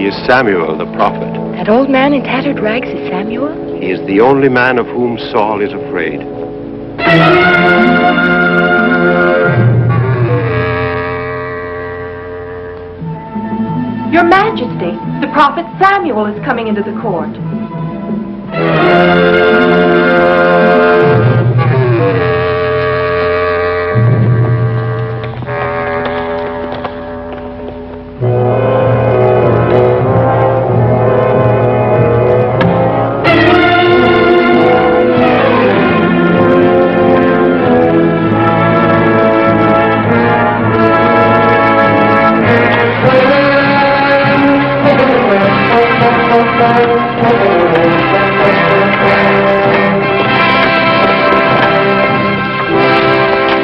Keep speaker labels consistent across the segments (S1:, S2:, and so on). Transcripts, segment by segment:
S1: He is Samuel, the prophet.
S2: That old man in tattered rags is Samuel?
S1: He is the only man of whom Saul is afraid.
S3: Your Majesty, the prophet Samuel is coming into the court.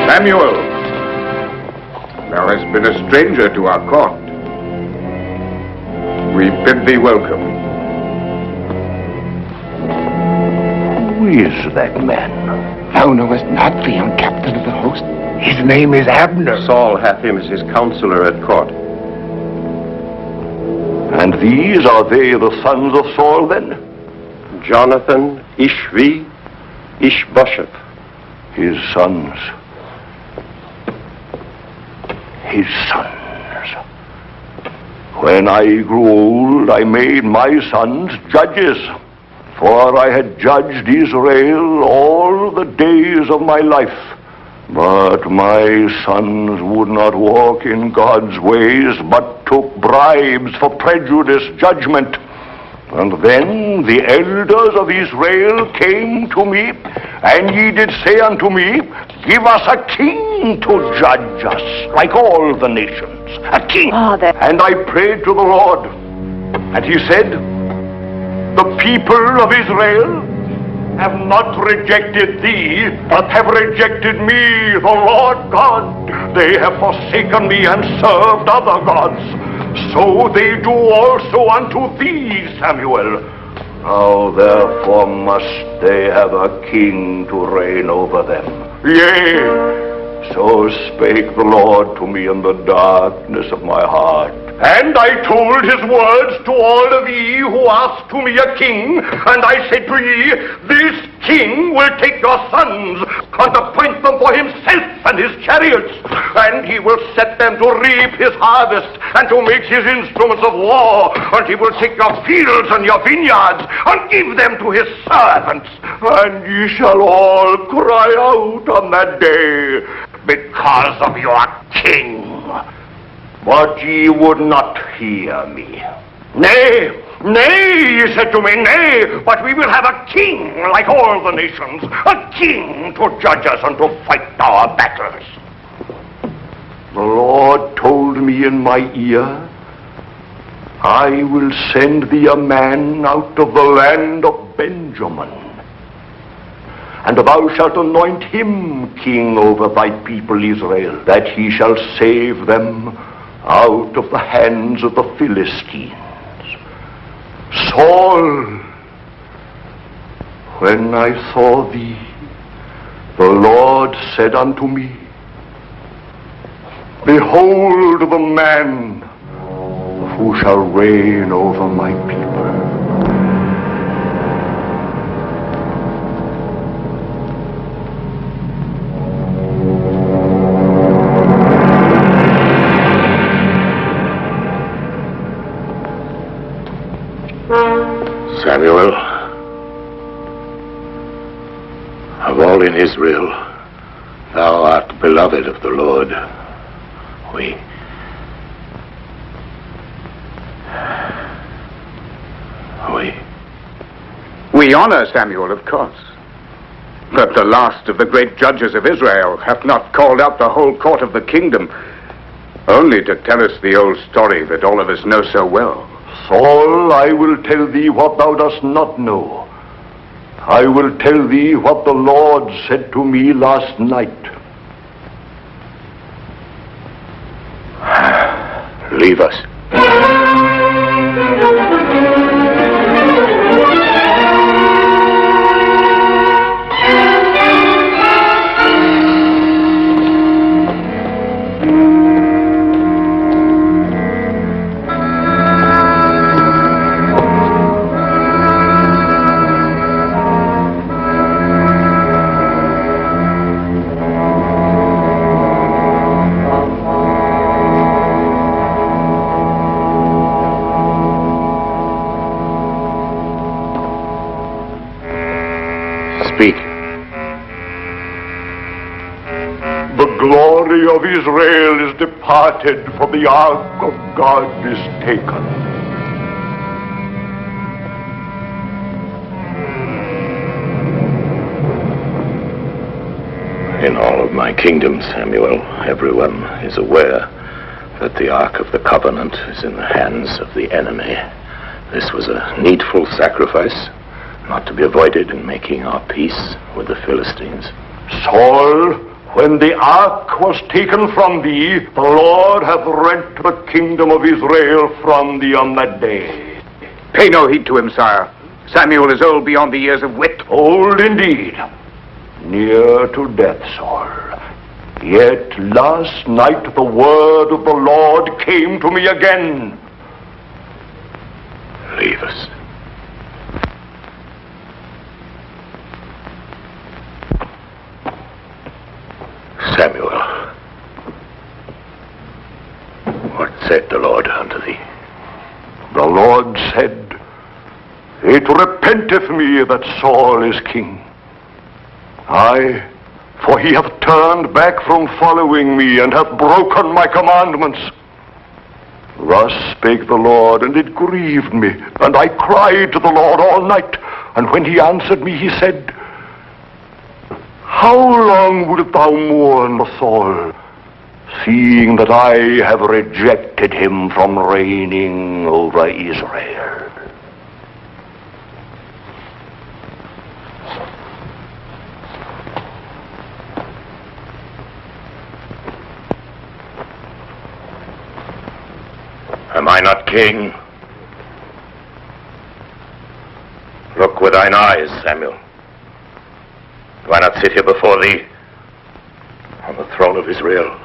S4: Samuel, thou hast been a stranger to our court. We bid thee welcome.
S5: Who is that man? Thou knowest not the young captain of the host. His name is Abner.
S1: Saul hath him as his counselor at court.
S5: And these are they the sons of Saul then?
S1: Jonathan, Ishvi, Ishbosheth.
S5: His sons. His sons. When I grew old, I made my sons judges, for I had judged Israel all the days of my life. But my sons would not walk in God's ways, but took bribes for prejudiced judgment. And then the elders of Israel came to me, and ye did say unto me, Give us a king to judge us, like all the nations, a king. And I prayed to the Lord, and he said, The people of Israel have not rejected thee, but have rejected me, the Lord God. They have forsaken me and served other gods. So they do also unto thee, Samuel. Now therefore must they have a king to reign over them. Yea, so spake the Lord to me in the darkness of my heart. And I told his words to all of ye who asked to me a king, and I said to ye, This king will take your sons, and appoint them for himself and his chariots, and he will set them to reap his harvest, and to make his instruments of war, and he will take your fields and your vineyards, and give them to his servants. And ye shall all cry out on that day, because of your king. But ye would not hear me. Nay, ye said to me, Nay, but we will have a king like all the nations, a king to judge us and to fight our battles. The Lord told me in my ear, I will send thee a man out of the land of Benjamin, and thou shalt anoint him king over thy people Israel, that he shall save them out of the hands of the Philistines. Saul, when I saw thee, the Lord said unto me, Behold the man who shall reign over my people.
S6: Samuel, of all in Israel, thou art beloved of the Lord.
S4: We honor Samuel, of course. But the last of the great judges of Israel hath not called out the whole court of the kingdom, only to tell us the old story that all of us know so well.
S5: Saul, I will tell thee what thou dost not know. I will tell thee what the Lord said to me last night.
S6: Leave us. Speak.
S5: The glory of Israel is departed, for the ark of God is taken.
S6: In all of my kingdom, Samuel, everyone is aware that the Ark of the Covenant is in the hands of the enemy. This was a needful sacrifice, not to be avoided in making our peace with the Philistines.
S5: Saul, when the ark was taken from thee, the Lord hath rent the kingdom of Israel from thee on that day.
S4: Pay no heed to him, sire. Samuel is old beyond the years of wit.
S5: Old indeed, near to death, Saul. Yet last night the word of the Lord came to me again.
S6: Leave us. Samuel, what said the Lord unto thee?
S5: The Lord said, It repenteth me that Saul is king. Aye, for he hath turned back from following me, and hath broken my commandments. Thus spake the Lord, and it grieved me, and I cried to the Lord all night. And when he answered me, he said, How long wilt thou mourn for Saul, seeing that I have rejected him from reigning over Israel?
S6: Am I not king? Look with thine eyes, Samuel. Do I not sit here before thee on the throne of Israel?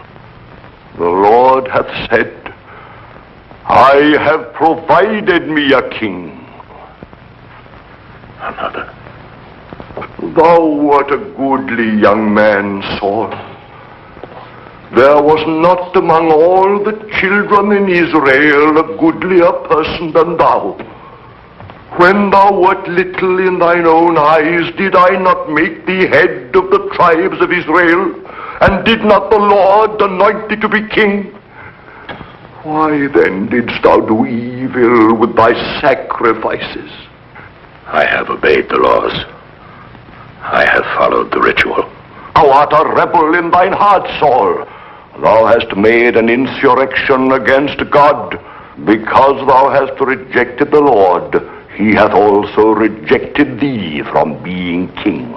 S5: The Lord hath said, I have provided me a king.
S6: Another.
S5: Thou art a goodly young man, Saul. There was not among all the children in Israel a goodlier person than thou. When thou wert little in thine own eyes, did I not make thee head of the tribes of Israel? And did not the Lord anoint thee to be king? Why then didst thou do evil with thy sacrifices?
S6: I have obeyed the laws. I have followed the ritual.
S5: Thou art a rebel in thine heart, Saul. Thou hast made an insurrection against God. Because thou hast rejected the Lord, he hath also rejected thee from being king.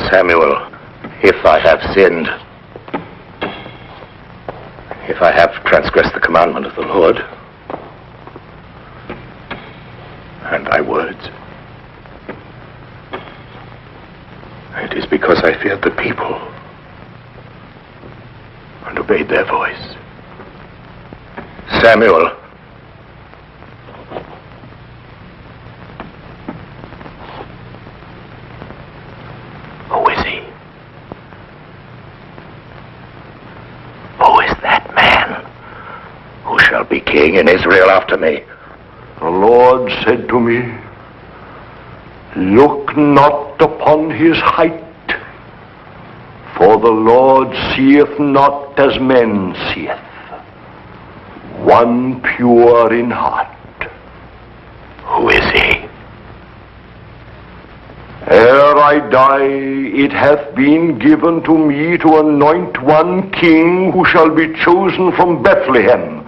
S6: Samuel, if I have sinned, if I have transgressed the commandment of the Lord, and thy words, it is because I feared the people and obeyed their voice. Samuel, who is he? Who is that man who shall be king in Israel after me?
S5: The Lord said to me, Look not upon his height, for the Lord seeth not as men seeth. One pure in heart.
S6: Who is he?
S5: Ere I die, it hath been given to me to anoint one king who shall be chosen from Bethlehem.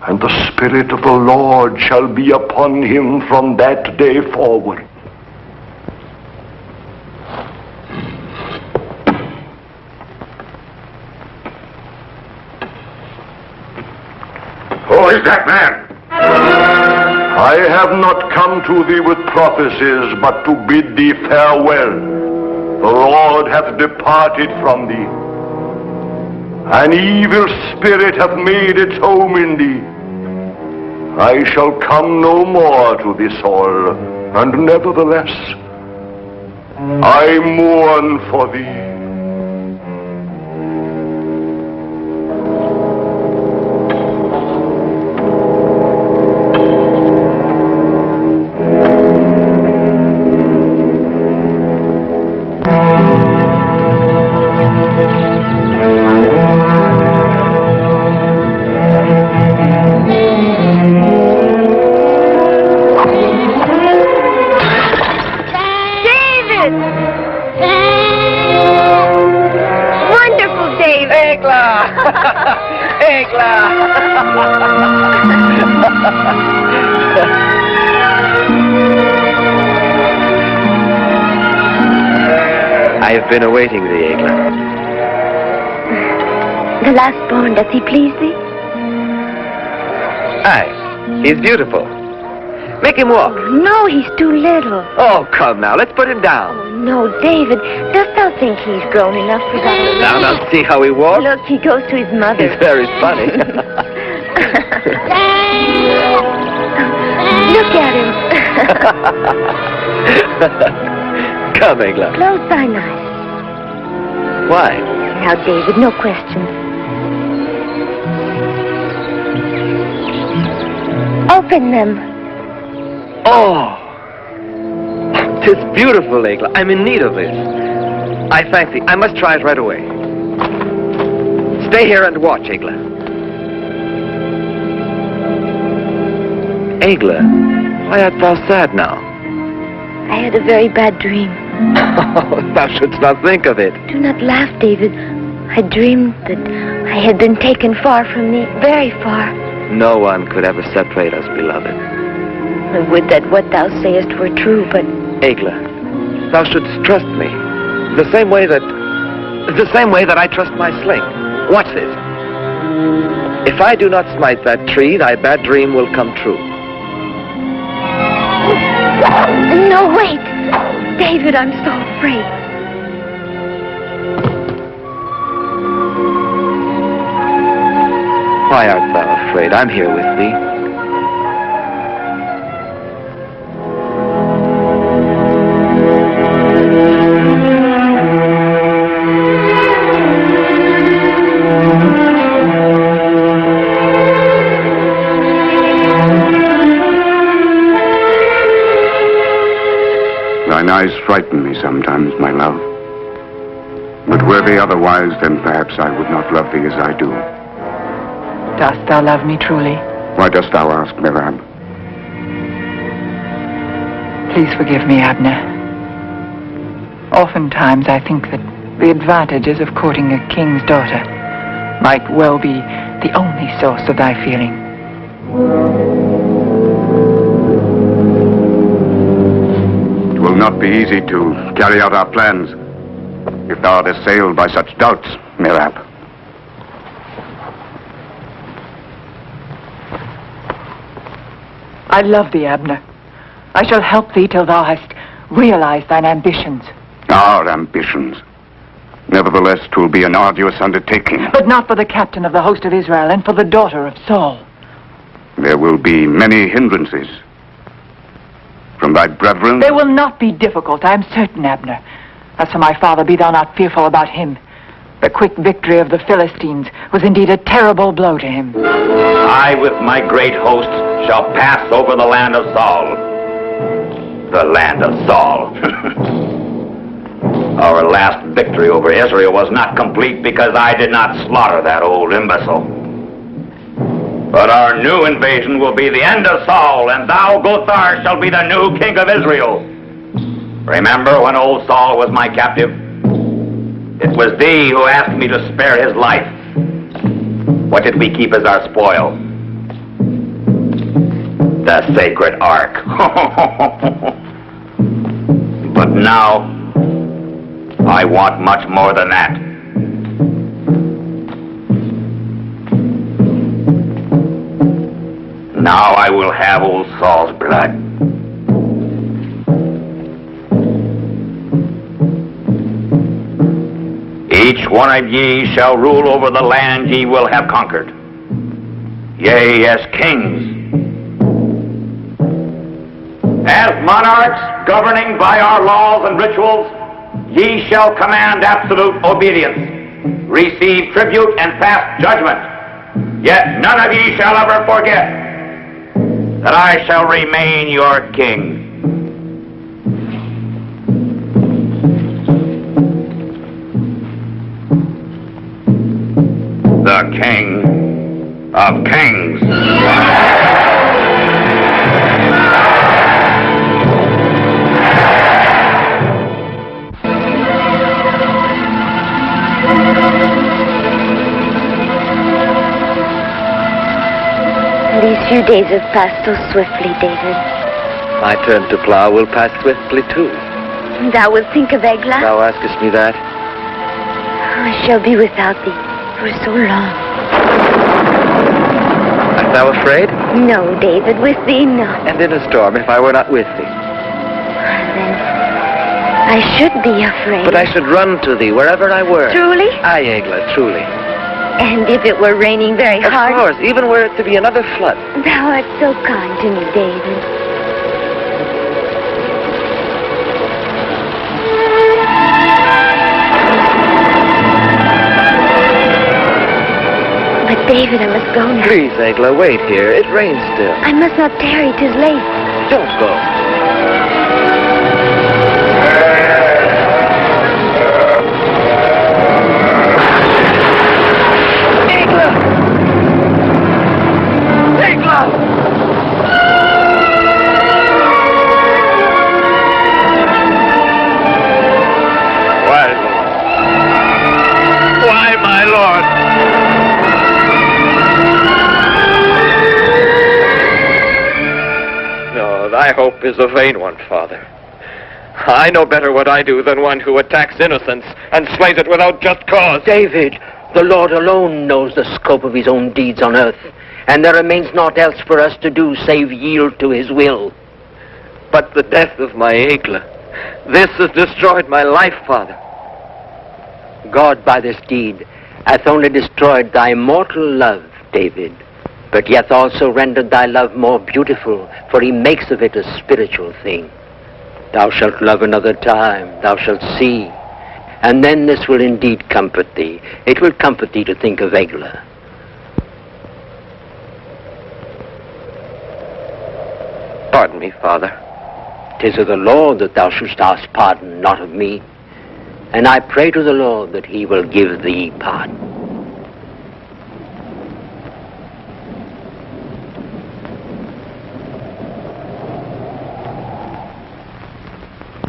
S5: And the Spirit of the Lord shall be upon him from that day forward.
S6: Who is that man?
S5: I have not come to thee with prophecies, but to bid thee farewell. The Lord hath departed from thee. An evil spirit hath made its home in thee. I shall come no more to thee, Saul, and nevertheless, I mourn for thee.
S7: been awaiting thee, Egla.
S2: The last born, does he please thee?
S7: Aye, he's beautiful. Make him walk.
S2: No, he's too little.
S7: Oh, come now, let's put him down.
S2: Oh, no, David. Dost thou think he's grown enough for that?
S7: Now, see how he walks?
S2: Look, he goes to his mother.
S7: He's very funny.
S2: Look at him.
S7: Come, Egla.
S2: Close thine eyes.
S7: Why?
S2: Now, David, no questions. Open them.
S7: Oh! 'Tis beautiful, Egla. I'm in need of this. I thank thee. I must try it right away. Stay here and watch, Egla. Egla, why art thou sad now?
S2: I had a very bad dream.
S7: Thou shouldst not think of it.
S2: Do not laugh, David. I dreamed that I had been taken far from thee, very far.
S7: No one could ever separate us, beloved.
S2: I would that what thou sayest were true, but...
S7: Egla, thou shouldst trust me. The same way that I trust my sling. Watch this. If I do not smite that tree, thy bad dream will come true.
S2: No, wait! David, I'm so afraid.
S7: Why art thou afraid? I'm here with thee.
S4: Thine eyes frighten me sometimes, my love. But were they otherwise, then perhaps I would not love thee as I do.
S8: Dost thou love me truly?
S4: Why dost thou ask, Mirab?
S8: Please forgive me, Abner. Oftentimes I think that the advantages of courting a king's daughter might well be the only source of thy feeling.
S4: It will not be easy to carry out our plans if thou art assailed by such doubts, Mirab.
S8: I love thee, Abner. I shall help thee till thou hast realized thine ambitions.
S4: Our ambitions. Nevertheless, 'twill be an arduous undertaking.
S8: But not for the captain of the host of Israel and for the daughter of Saul.
S4: There will be many hindrances. From thy brethren...
S8: They will not be difficult, I am certain, Abner. As for my father, be thou not fearful about him. The quick victory of the Philistines was indeed a terrible blow to him.
S6: I, with my great host, shall pass over the land of Saul. The land of Saul. Our last victory over Israel was not complete because I did not slaughter that old imbecile. But our new invasion will be the end of Saul, and thou, Gothar, shall be the new king of Israel. Remember when old Saul was my captive? It was thee who asked me to spare his life. What did we keep as our spoil? The sacred ark. But now, I want much more than that. Now I will have old Saul's blood. Each one of ye shall rule over the land ye will have conquered. Yea, as kings. As monarchs governing by our laws and rituals, ye shall command absolute obedience, receive tribute and pass judgment. Yet none of ye shall ever forget that I shall remain your king. The King of Kings.
S2: These few days have passed so swiftly, David.
S7: My turn to plow will pass swiftly, too.
S2: Thou wilt think of Eglah?
S7: Thou askest me that.
S2: I shall be without thee for so long.
S7: Art thou afraid?
S2: No, David, with thee, no.
S7: And in a storm, if I were not with thee.
S2: Then I should be afraid.
S7: But I should run to thee wherever I were.
S2: Truly?
S7: Aye, Eglah, truly.
S2: And if it were raining very hard?
S7: Of course, even were it to be another flood.
S2: Thou art so kind to me, David. But David, I must go now.
S7: Please, Eglah, wait here. It rains still.
S2: I must not tarry. 'Tis late.
S7: Don't go. Eglah! Eglah!
S6: Why, my lord?
S7: No, thy hope is a vain one, Father. I know better what I do than one who attacks innocence and slays it without just cause.
S9: David, the Lord alone knows the scope of his own deeds on earth, and there remains naught else for us to do save yield to his will.
S7: But the death of my Eglah, this has destroyed my life, Father.
S9: God by this deed hath only destroyed thy mortal love, David, but yet also rendered thy love more beautiful, for he makes of it a spiritual thing. Thou shalt love another time, thou shalt see, and then this will indeed comfort thee. It will comfort thee to think of Eglah.
S7: Pardon me, Father.
S9: 'Tis of the Lord that thou shouldst ask pardon, not of me. And I pray to the Lord that he will give thee pardon.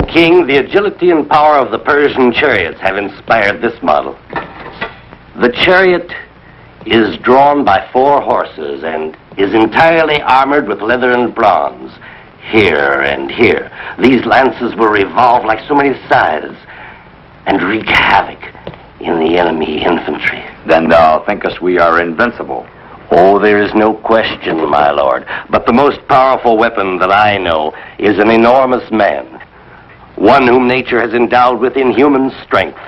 S10: King, the agility and power of the Persian chariots have inspired this model. The chariot is drawn by 4 horses and is entirely armored with leather and bronze, here and here. These lances will revolve like so many scythes and wreak havoc in the enemy infantry.
S4: Then thou thinkest we are invincible?
S10: Oh, there is no question, my lord. But the most powerful weapon that I know is an enormous man, one whom nature has endowed with inhuman strength.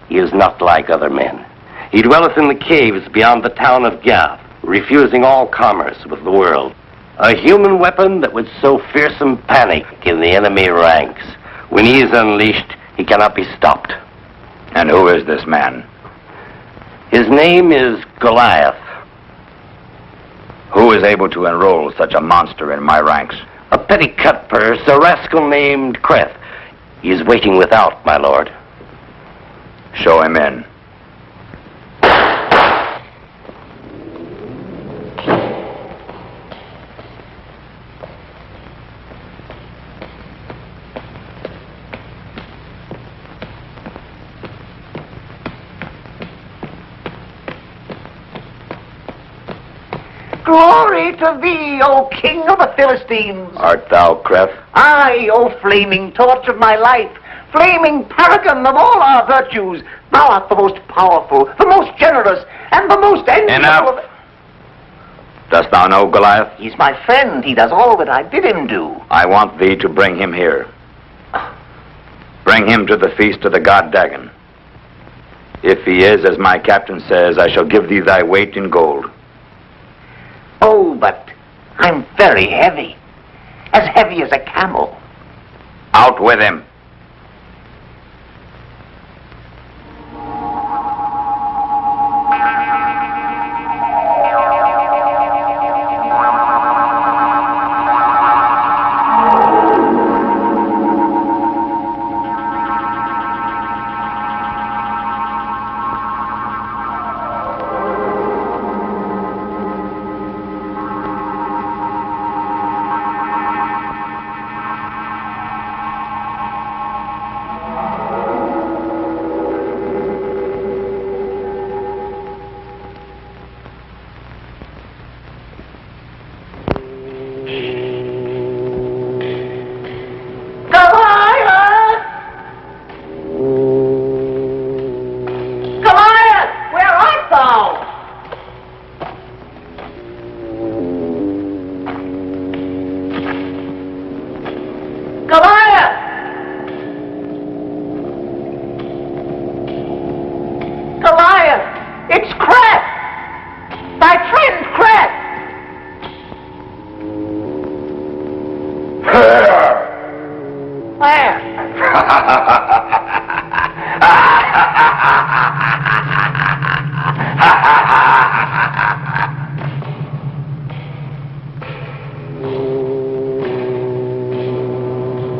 S10: He is not like other men. He dwelleth in the caves beyond the town of Gath, refusing all commerce with the world. A human weapon that would sow fearsome panic in the enemy ranks. When he is unleashed, he cannot be stopped.
S4: And who is this man?
S10: His name is Goliath.
S4: Who is able to enroll such a monster in my ranks?
S10: A petty cutpurse, a rascal named Creth. He is waiting without, my lord.
S4: Show him in.
S11: Glory to thee, O King of the Philistines!
S4: Art thou Creth?
S11: Aye, O flaming torch of my life, flaming paragon of all our virtues, thou art the most powerful, the most generous, and the most enviable.
S4: Enough. Dost thou know Goliath?
S11: He's my friend. He does all that I bid him do.
S4: I want thee to bring him here. Bring him to the feast of the god Dagon. If he is, as my captain says, I shall give thee thy weight in gold.
S11: Oh, but I'm very heavy. As heavy as a camel.
S4: Out with him.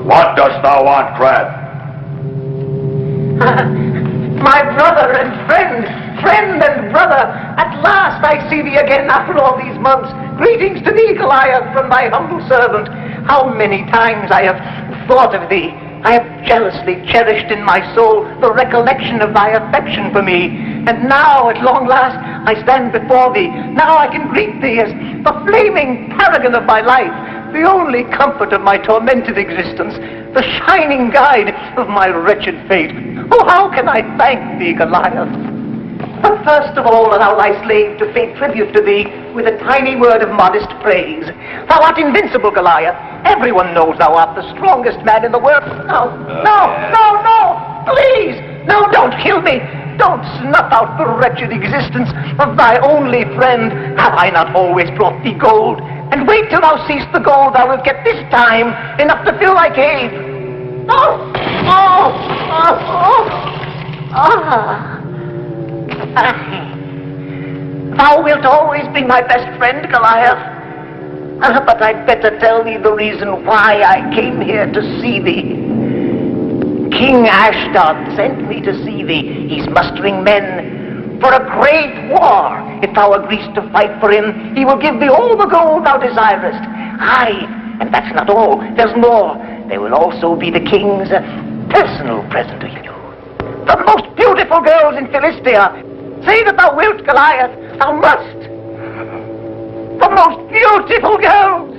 S5: What dost thou want, Crab?
S11: My brother and friend and brother, at last I see thee again after all these months. Greetings to thee, Goliath, from thy humble servant. How many times I have thought of thee. I have jealously cherished in my soul the recollection of thy affection for me. And now, at long last, I stand before thee. Now I can greet thee as the flaming paragon of my life, the only comfort of my tormented existence, the shining guide of my wretched fate. Oh, how can I thank thee, Goliath? But first of all, allow thy slave to pay tribute to thee with a tiny word of modest praise. Thou art invincible, Goliath. Everyone knows thou art the strongest man in the world. No, please, no, don't kill me. Don't snuff out the wretched existence of thy only friend. Have I not always brought thee gold? And wait till thou seest the gold, thou wilt get this time enough to fill thy cave. Thou wilt always be my best friend, Goliath. But I'd better tell thee the reason why I came here to see thee. King Ashdod sent me to see thee. He's mustering men for a great war. If thou agreest to fight for him, he will give thee all the gold thou desirest. Aye, and that's not all. There's more. There will also be the king's personal present to you. The most beautiful girls in Philistia. Say that thou wilt, Goliath. Thou must. The most beautiful girls.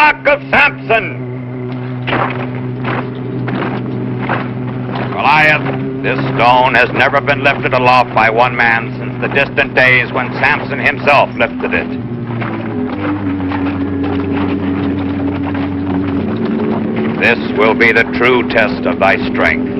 S12: ark of Samson! Goliath, this stone has never been lifted aloft by one man since the distant days when Samson himself lifted it. This will be the true test of thy strength.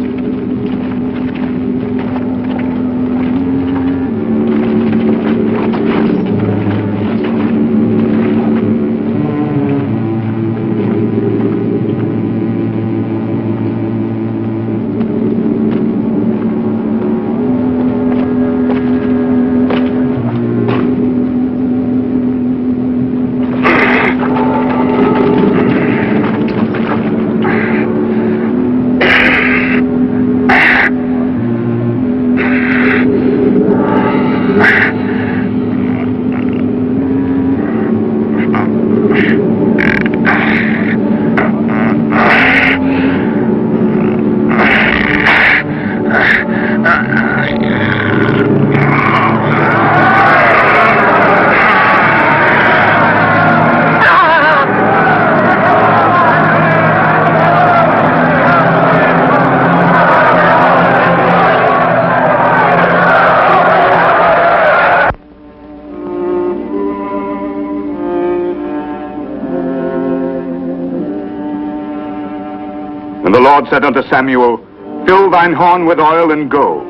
S4: And the Lord said unto Samuel, Fill thine horn with oil, and go.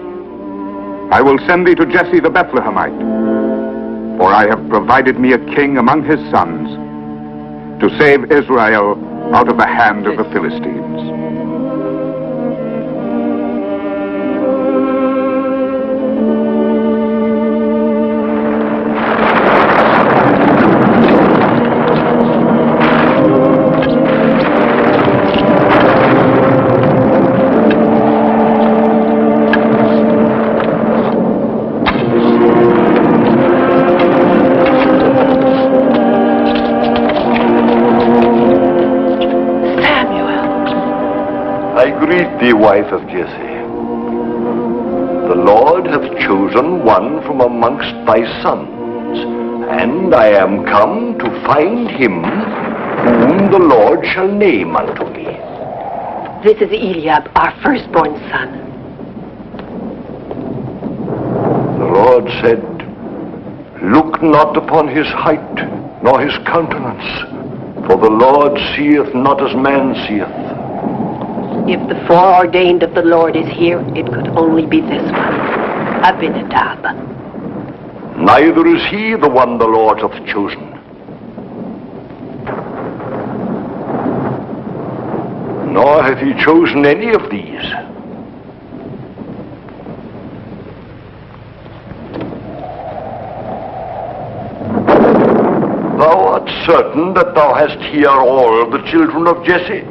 S4: I will send thee to Jesse the Bethlehemite, for I have provided me a king among his sons, to save Israel out of the hand of the Philistines.
S5: The wife of Jesse. The Lord hath chosen one from amongst thy sons, and I am come to find him whom the Lord shall name unto me.
S13: This is Eliab, our firstborn son.
S5: The Lord said, Look not upon his height, nor his countenance, for the Lord seeth not as man seeth.
S13: If the foreordained of the Lord is here, it could only be this one, Abinadab.
S5: Neither is he the one the Lord hath chosen. Nor hath he chosen any of these. Thou art certain that thou hast here all the children of Jesse?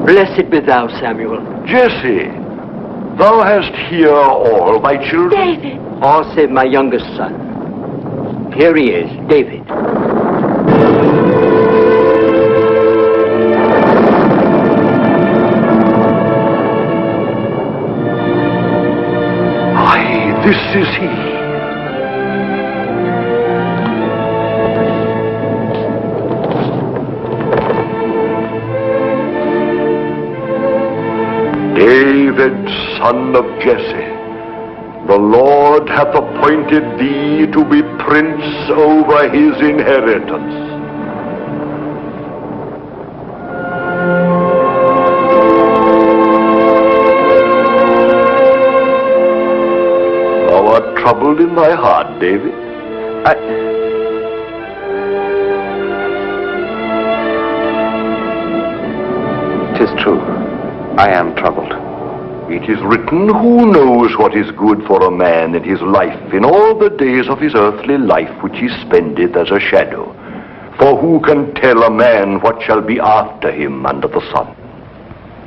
S9: Blessed be thou, Samuel.
S5: Jesse, thou hast here all thy children?
S13: David.
S9: All save my youngest son. Here he is, David.
S5: Aye, this is he. David, son of Jesse, the Lord hath appointed thee to be prince over his inheritance. Thou art troubled in thy heart, David.
S7: 'Tis true. I am troubled.
S5: It is written, Who knows what is good for a man in his life, in all the days of his earthly life which he spendeth as a shadow? For who can tell a man what shall be after him under the sun?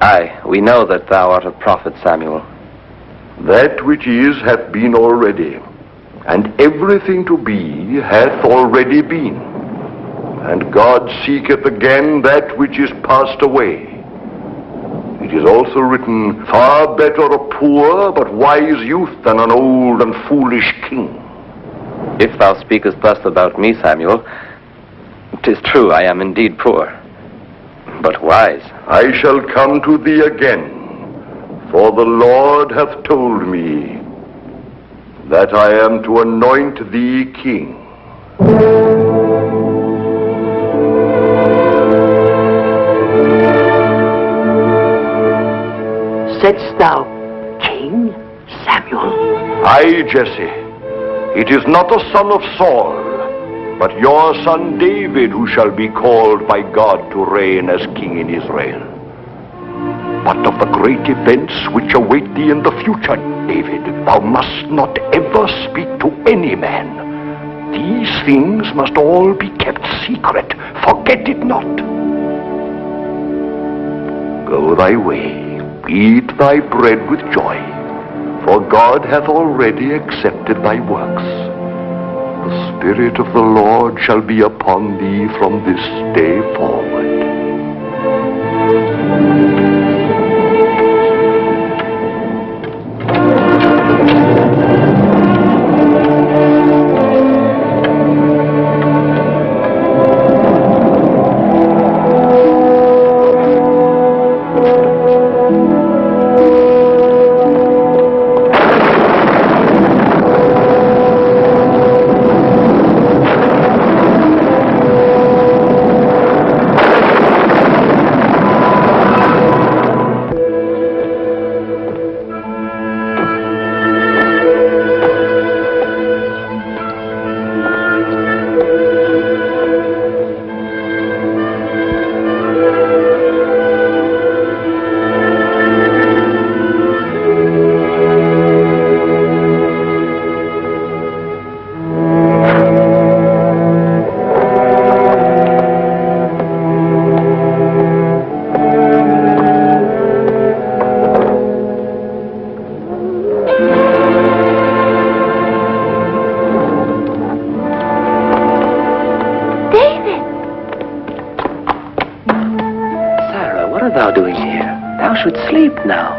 S7: Aye, we know that thou art a prophet, Samuel.
S5: That which is hath been already, and everything to be hath already been. And God seeketh again that which is passed away. It is also written, Far better a poor but wise youth than an old and foolish king.
S7: If thou speakest thus about me, Samuel, 'Tis true, I am indeed poor, but wise.
S5: I shall come to thee again, for the Lord hath told me that I am to anoint thee king.
S9: Saidst thou, King Samuel?
S5: Aye, Jesse. It is not the son of Saul, but your son David who shall be called by God to reign as king in Israel. But of the great events which await thee in the future, David, thou must not ever speak to any man. These things must all be kept secret. Forget it not. Go thy way. Eat thy bread with joy, for God hath already accepted thy works. The Spirit of the Lord shall be upon thee from this day forward.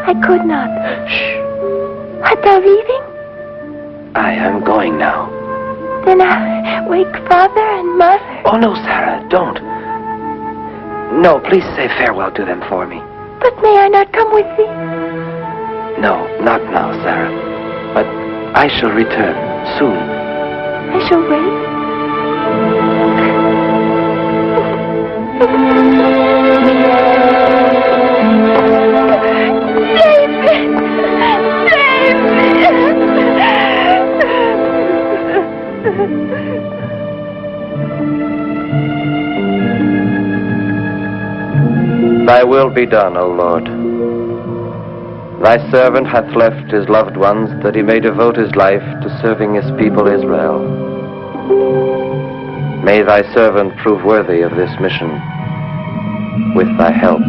S2: I could not.
S7: Shh.
S2: Art thou leaving?
S7: I am going now.
S2: Then I wake father and mother.
S7: Oh, no, Sarah, don't. No, please say farewell to them for me.
S2: But may I not come with thee?
S7: No, not now, Sarah. But I shall return soon.
S2: I shall wait.
S7: Thy will be done, O Lord. Thy servant hath left his loved ones that he may devote his life to serving his people Israel. May thy servant prove worthy of this mission with thy help.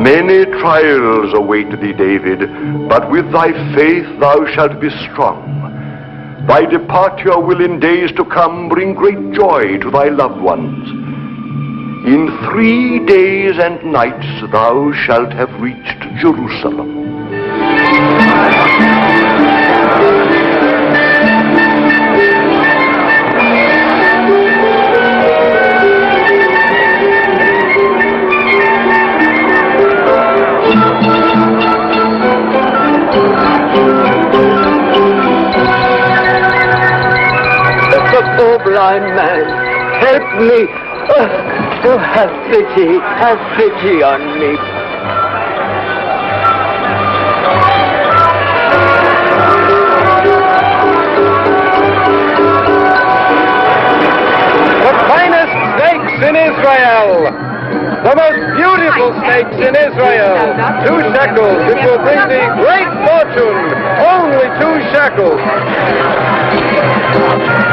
S5: Many trials await thee, David, but with thy faith thou shalt be strong. Thy departure will in days to come bring great joy to thy loved ones. In 3 days and nights thou shalt have reached Jerusalem.
S9: Oh, blind man, help me. Oh, have pity on me.
S14: The finest steaks in Israel. The most beautiful steaks in Israel. 2 shekels. It will bring thee great fortune. Only 2 shekels.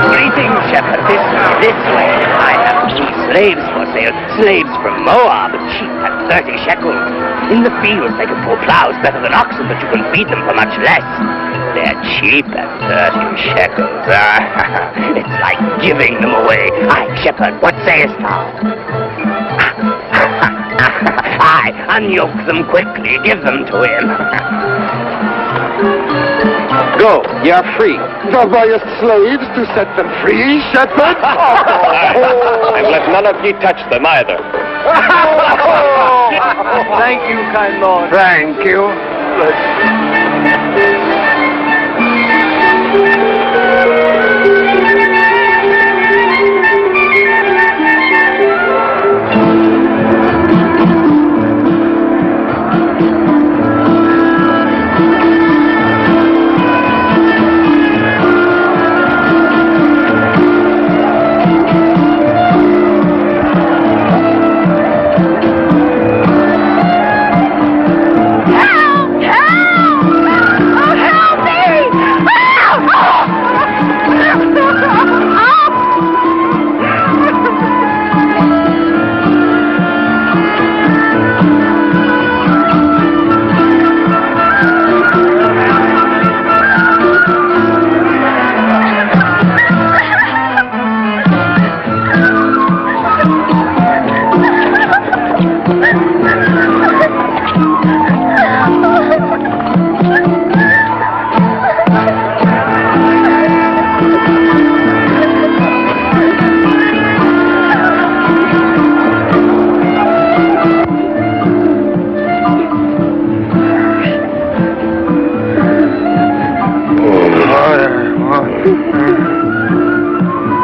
S15: Greetings, shepherd. This way. I have 2 slaves for sale. Slaves from Moab, cheap at 30 shekels. In the fields, they can pull plows better than oxen, but you can feed them for much less. They're cheap at 30 shekels. It's like giving them away. Aye, shepherd, what sayest thou? Unyoke them quickly. Give them to him.
S7: Go, ye are free.
S14: Thou buyest slaves to set them free, shepherd?
S6: And let none of ye touch them either.
S7: Thank you, kind Lord.
S14: Thank you.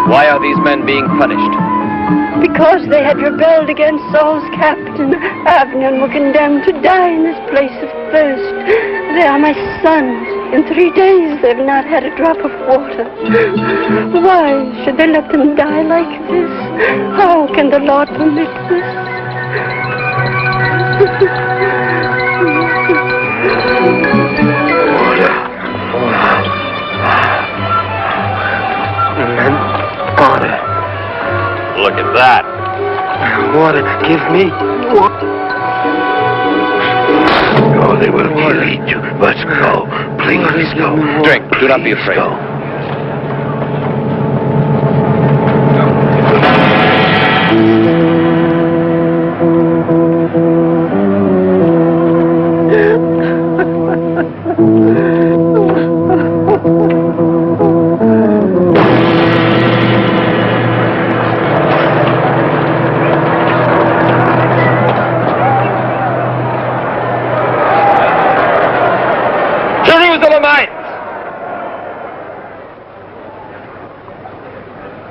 S7: Why are these men being punished?
S2: Because they had rebelled against Saul's captain, Abner, and were condemned to die in this place of thirst. They are my sons. In 3 days they have not had a drop of water. Why should they let them die like this? How can the Lord permit this?
S7: Water.
S6: Look at that.
S7: Water. Give me water.
S5: Oh, they will kill you. Let's go. Please go.
S7: Drink. Do not be afraid.
S5: Go.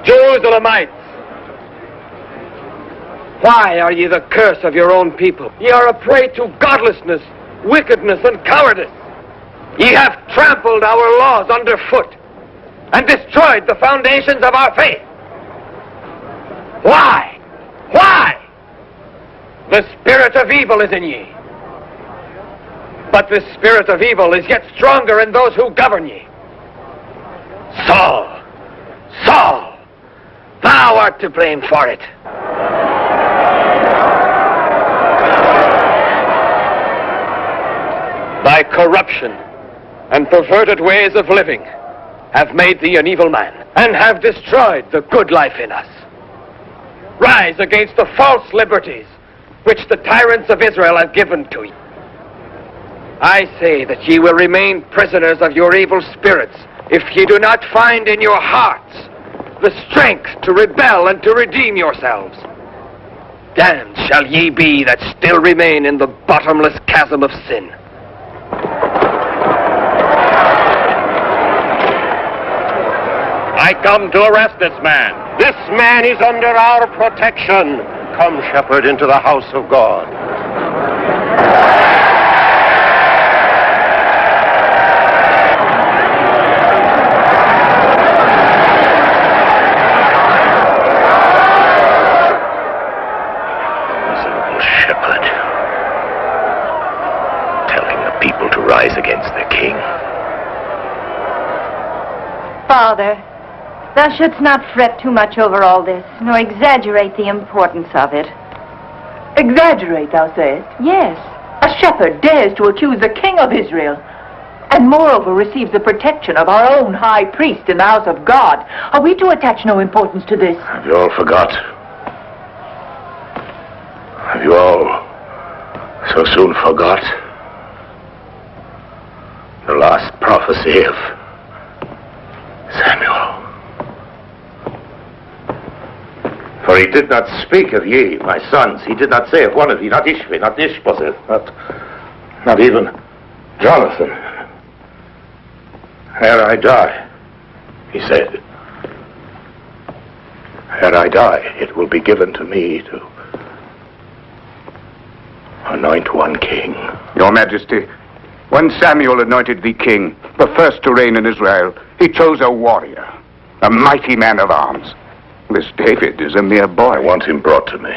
S7: Jerusalemites! Why are ye the curse of your own people? Ye are a prey to godlessness, wickedness, and cowardice. Ye have trampled our laws underfoot and destroyed the foundations of our faith. Why? Why? The spirit of evil is in ye. But the spirit of evil is yet stronger in those who govern ye. Saul! Saul! Thou art to blame for it. Thy corruption and perverted ways of living have made thee an evil man and have destroyed the good life in us. Rise against the false liberties which the tyrants of Israel have given to you. I say that ye will remain prisoners of your evil spirits if ye do not find in your hearts the strength to rebel and to redeem yourselves. Damned shall ye be that still remain in the bottomless chasm of sin.
S6: I come to arrest this man.
S1: This man is under our protection. Come, shepherd, into the house of God.
S6: Shepherd, telling the people to rise against their king.
S16: Father, thou shouldst not fret too much over all this, nor exaggerate the importance of it.
S8: Exaggerate, thou sayest?
S16: Yes.
S8: A shepherd dares to accuse the king of Israel, and moreover receives the protection of our own high priest in the house of God. Are we to attach no importance to this?
S6: Have you all forgot? Have you all So soon forgot the last prophecy of Samuel. For he did not speak of ye, my sons. He did not say of one of ye, not Ishvi, not Ishbosheth, not even Jonathan. Ere I die, he said, ere I die, it will be given to me to anoint one king.
S4: Your Majesty, when Samuel anointed thee king, the first to reign in Israel, he chose a warrior, a mighty man of arms. This David is a mere boy.
S6: I want him brought to me.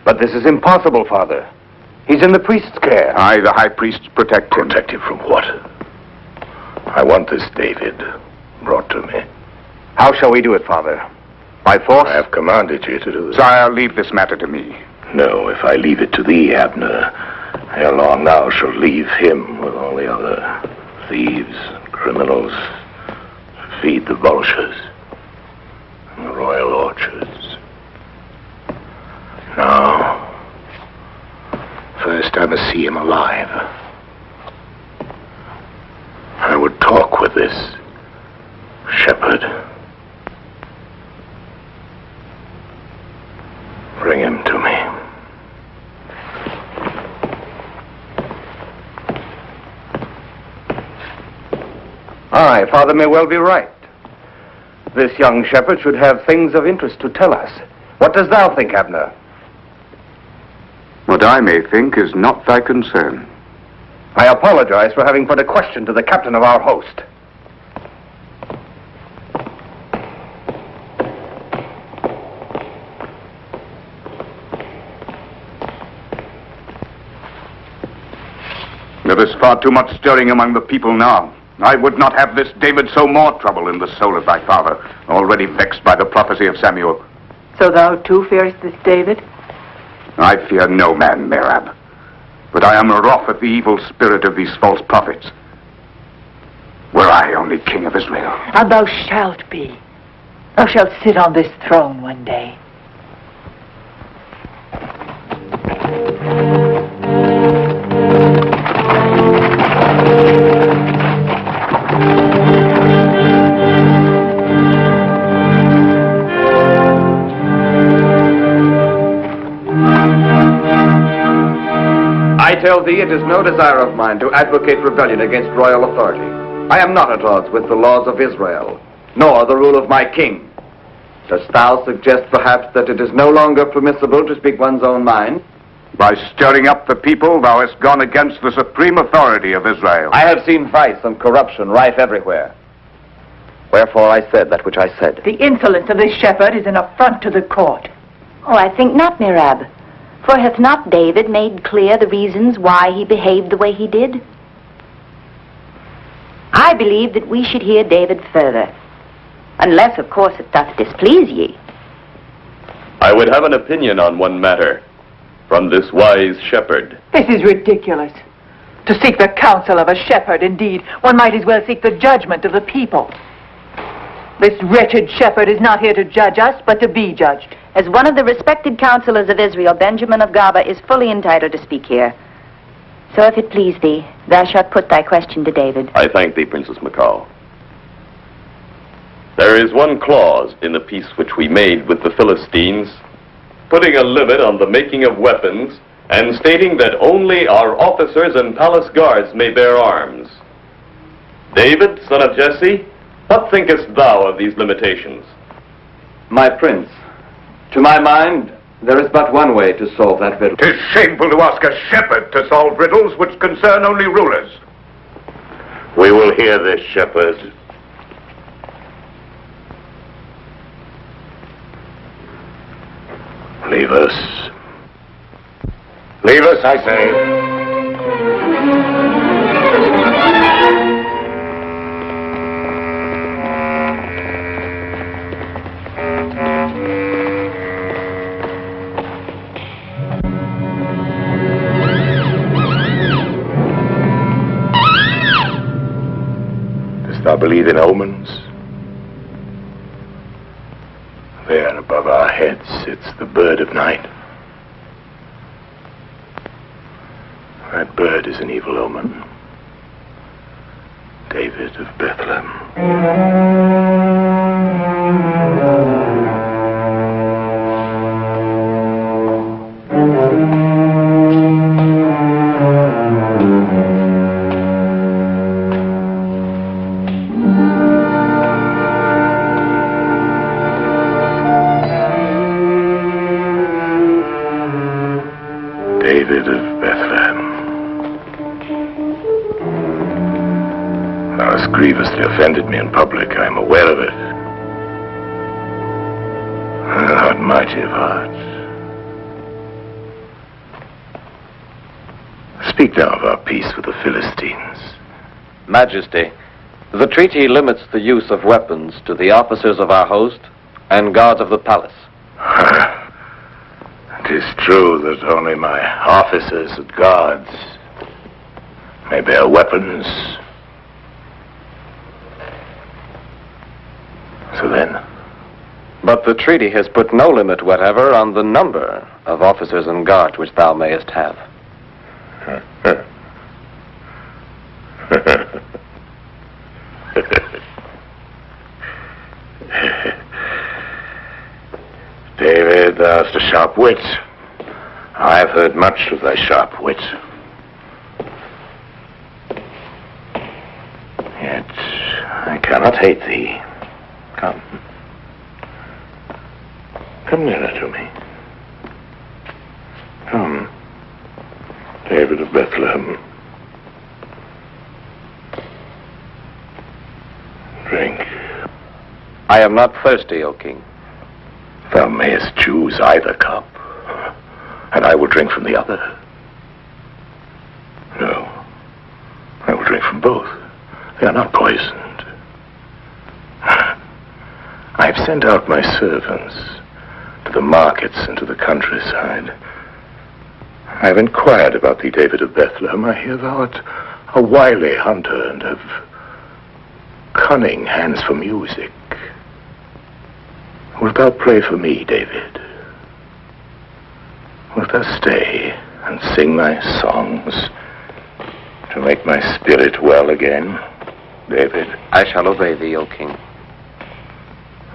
S7: But this is impossible, Father. He's in the priest's care.
S4: I, the high priest, protect him.
S6: Protect him from what? I want this David brought to me.
S7: How shall we do it, Father? By force?
S6: I have commanded you to do this.
S4: Sire, leave this matter to me.
S6: No, if I leave it to thee, Abner, ere long thou shalt leave him with all the other thieves and criminals to feed the vultures in the royal orchards. Now, first I must see him alive. I would talk with this shepherd. Bring him to me.
S7: Aye, Father may well be right. This young shepherd should have things of interest to tell us. What dost thou think, Abner?
S4: What I may think is not thy concern.
S7: I apologize for having put a question to the captain of our host.
S4: There is far too much stirring among the people now. I would not have this David sow more trouble in the soul of thy father, already vexed by the prophecy of Samuel.
S8: So thou too fearest this David?
S4: I fear no man, Merab. But I am wroth at the evil spirit of these false prophets. Were I only king of Israel.
S8: And thou shalt be. Thou shalt sit on this throne one day.
S7: I tell thee, it is no desire of mine to advocate rebellion against royal authority. I am not at odds with the laws of Israel, nor the rule of my king. Dost thou suggest, perhaps, that it is no longer permissible to speak one's own mind?
S4: By stirring up the people, thou hast gone against the supreme authority of Israel.
S7: I have seen vice and corruption rife everywhere. Wherefore I said that which I said.
S8: The insolence of this shepherd is an affront to the court.
S16: Oh, I think not, Merab. For hath not David made clear the reasons why he behaved the way he did? I believe that we should hear David further. Unless, of course, it doth displease ye.
S17: I would have an opinion on one matter from this wise shepherd.
S8: This is ridiculous. To seek the counsel of a shepherd, indeed, one might as well seek the judgment of the people. This wretched shepherd is not here to judge us, but to be judged.
S16: As one of the respected counselors of Israel, Benjamin of Gaba is fully entitled to speak here. So if it please thee, thou shalt put thy question to David.
S17: I thank thee, Princess Macau. There is one clause in the peace which we made with the Philistines, putting a limit on the making of weapons and stating that only our officers and palace guards may bear arms. David, son of Jesse, what thinkest thou of these limitations?
S7: My prince, to my mind, there is but one way to solve that riddle.
S4: 'Tis shameful to ask a shepherd to solve riddles which concern only rulers.
S6: We will hear this shepherd. Leave us. Leave us, I say. Dost thou believe in omens? There above our heads sits the bird of night. That bird is an evil omen. David of Bethlehem. David of Bethlehem. Thou hast grievously offended me in public. I am aware of it. Thou art mighty of heart. Speak now of our peace with the Philistines.
S18: Majesty, the treaty limits the use of weapons to the officers of our host and guards of the palace.
S6: It is true that only my officers and guards may bear weapons. So then?
S18: But the treaty has put no limit whatever on the number of officers and guards which thou mayest have.
S6: David, thou hast a sharp wit. I have heard much of thy sharp wit. Yet I cannot hate thee. Come. Come nearer to me. Come, David of Bethlehem. Drink.
S18: I am not thirsty, O king.
S6: Thou mayest choose either cup, and I will drink from the other. No, I will drink from both. They are not poisoned. I have sent out my servants to the markets and to the countryside. I have inquired about thee, David of Bethlehem. I hear thou art a wily hunter and have cunning hands for music. Wilt thou play for me, David? Wilt thou stay and sing thy songs to make my spirit well again, David?
S18: I shall obey thee, O king.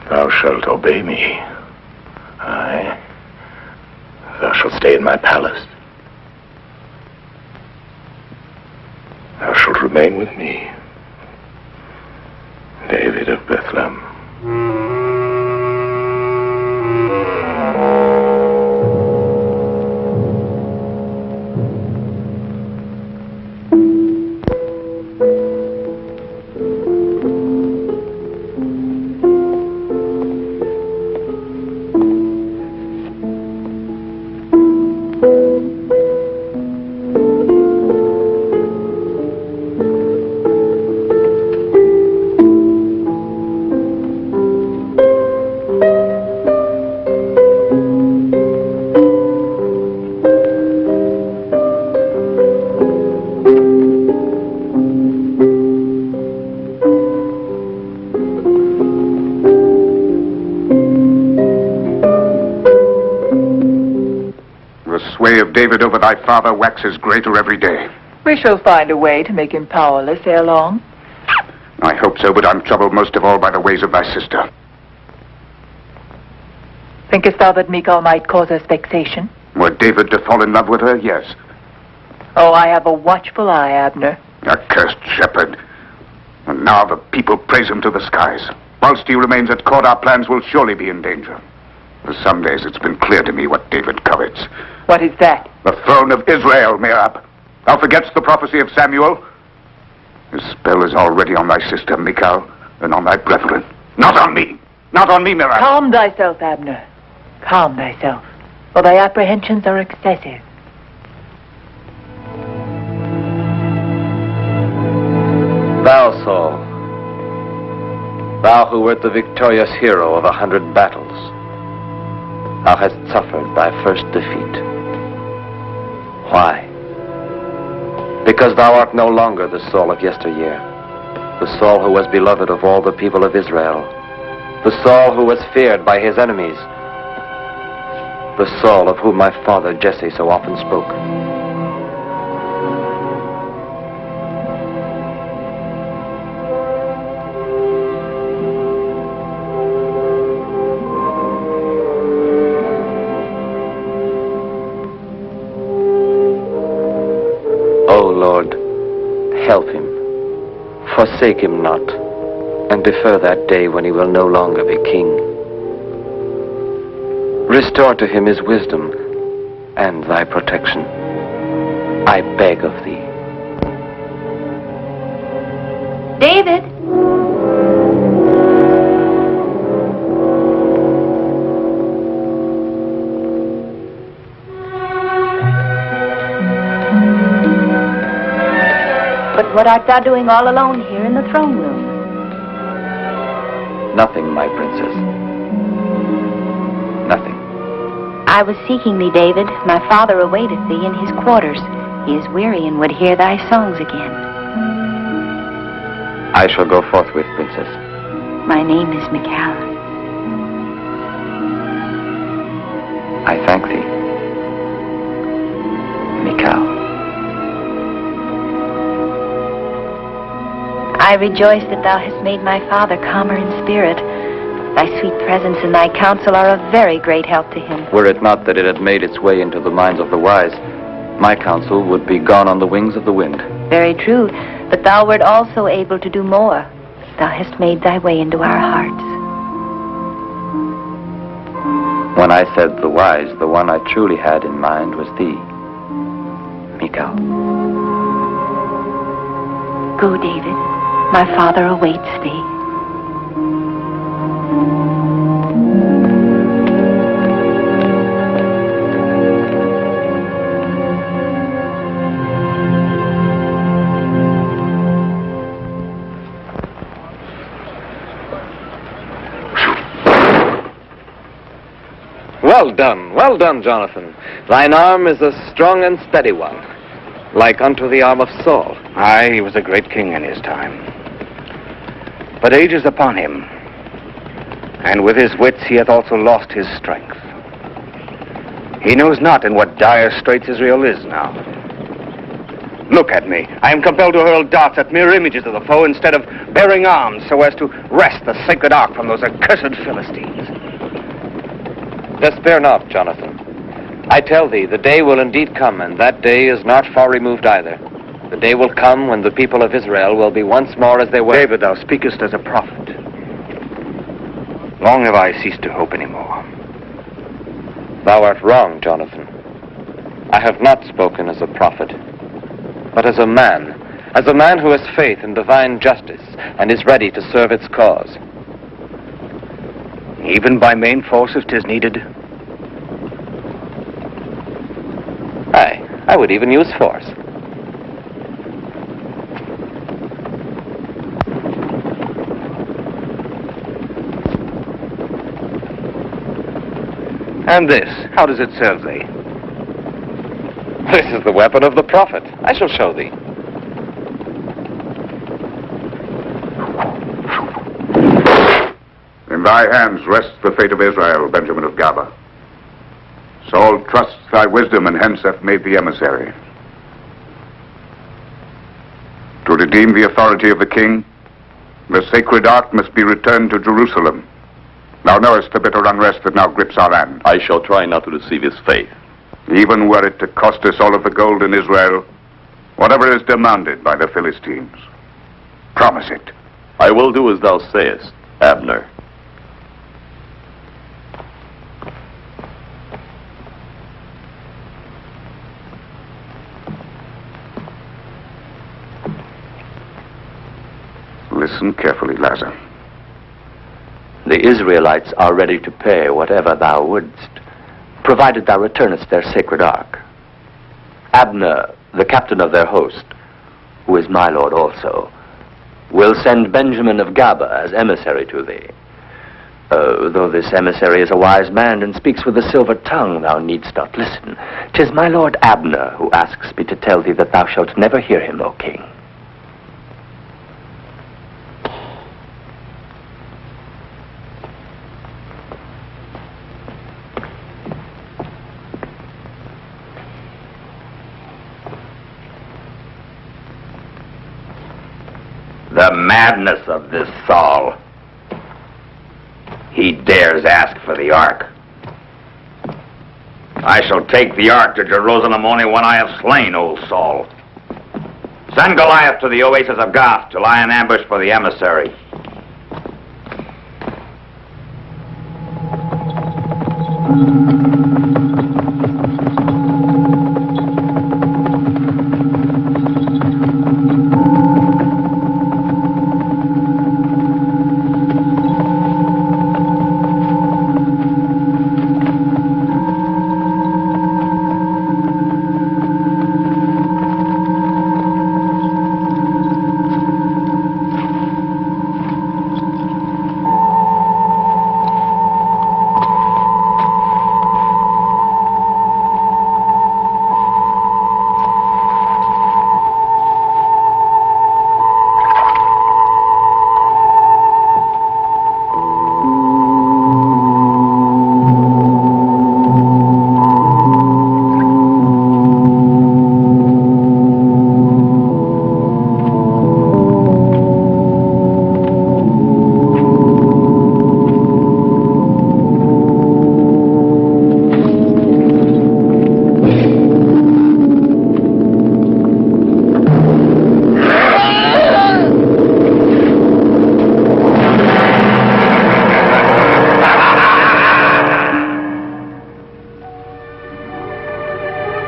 S6: Thou shalt obey me. Aye. Thou shalt stay in my palace. Thou shalt remain with me, David of Bethlehem.
S4: David over thy father waxes greater every day.
S8: We shall find a way to make him powerless ere long.
S4: I hope so, but I'm troubled most of all by the ways of thy sister.
S8: Thinkest thou that Michal might cause us vexation?
S4: Were David to fall in love with her, yes.
S8: Oh, I have a watchful eye, Abner.
S4: Accursed shepherd. And now the people praise him to the skies. Whilst he remains at court, our plans will surely be in danger. For some days it's been clear to me what David covets.
S8: What is that?
S4: The throne of Israel, Mirab. Thou forgetst the prophecy of Samuel? His spell is already on thy sister, Michal, and on thy brethren. Not on me! Not on me, Mirab!
S8: Calm thyself, Abner. Calm thyself, for thy apprehensions are excessive.
S18: Thou, Saul, thou who wert the victorious hero of 100 battles, thou hast suffered thy first defeat. Why? Because thou art no longer the Saul of yesteryear, the Saul who was beloved of all the people of Israel, the Saul who was feared by his enemies, the Saul of whom my father Jesse so often spoke. Lord, help him, forsake him not, and defer that day when he will no longer be king. Restore to him his wisdom and thy protection, I beg of thee.
S16: David! But what art thou doing all alone here in the throne room?
S18: Nothing, my princess. Nothing.
S16: I was seeking thee, David. My father awaiteth thee in his quarters. He is weary and would hear thy songs again.
S18: I shall go forthwith, princess.
S16: My name is Michal.
S18: I thank thee, Michal.
S16: I rejoice that thou hast made my father calmer in spirit. Thy sweet presence and thy counsel are a very great help to him.
S18: Were it not that it had made its way into the minds of the wise, my counsel would be gone on the wings of the wind.
S16: Very true, but thou wert also able to do more. Thou hast made thy way into our hearts.
S18: When I said the wise, the one I truly had in mind was thee, Michal.
S16: Go, David. My father awaits thee.
S7: Well done, Jonathan. Thine arm is a strong and steady one, like unto the arm of Saul.
S12: Aye, he was a great king in his time. But age is upon him, and with his wits he hath also lost his strength. He knows not in what dire straits Israel is now. Look at me. I am compelled to hurl darts at mere images of the foe instead of bearing arms so as to wrest the sacred ark from those accursed Philistines.
S7: Despair not, Jonathan. I tell thee, the day will indeed come, and that day is not far removed either. The day will come when the people of Israel will be once more as they were.
S12: David, thou speakest as a prophet. Long have I ceased to hope any more.
S7: Thou art wrong, Jonathan. I have not spoken as a prophet, but as a man who has faith in divine justice and is ready to serve its cause.
S12: Even by main force if 'tis needed?
S7: Aye, I would even use force.
S12: And this, how does it serve thee?
S7: This is the weapon of the prophet. I shall show thee.
S4: In thy hands rests the fate of Israel, Benjamin of Gaba. Saul trusts thy wisdom, and hence hath made thee emissary. To redeem the authority of the king, the sacred ark must be returned to Jerusalem. Thou knowest the bitter unrest that now grips our land.
S17: I shall try not to deceive his faith.
S4: Even were it to cost us all of the gold in Israel, whatever is demanded by the Philistines. Promise it.
S17: I will do as thou sayest, Abner.
S4: Listen carefully, Lazar.
S10: The Israelites are ready to pay whatever thou wouldst, provided thou returnest their sacred ark. Abner, the captain of their host, who is my lord also, will send Benjamin of Gaba as emissary to thee. Though this emissary is a wise man and speaks with a silver tongue, thou needst not listen. 'Tis my lord Abner who asks me to tell thee that thou shalt never hear him, O king.
S12: The madness of this Saul. He dares ask for the ark. I shall take the ark to Jerusalem only when I have slain old Saul. Send Goliath to the oasis of Gath to lie in ambush for the emissary.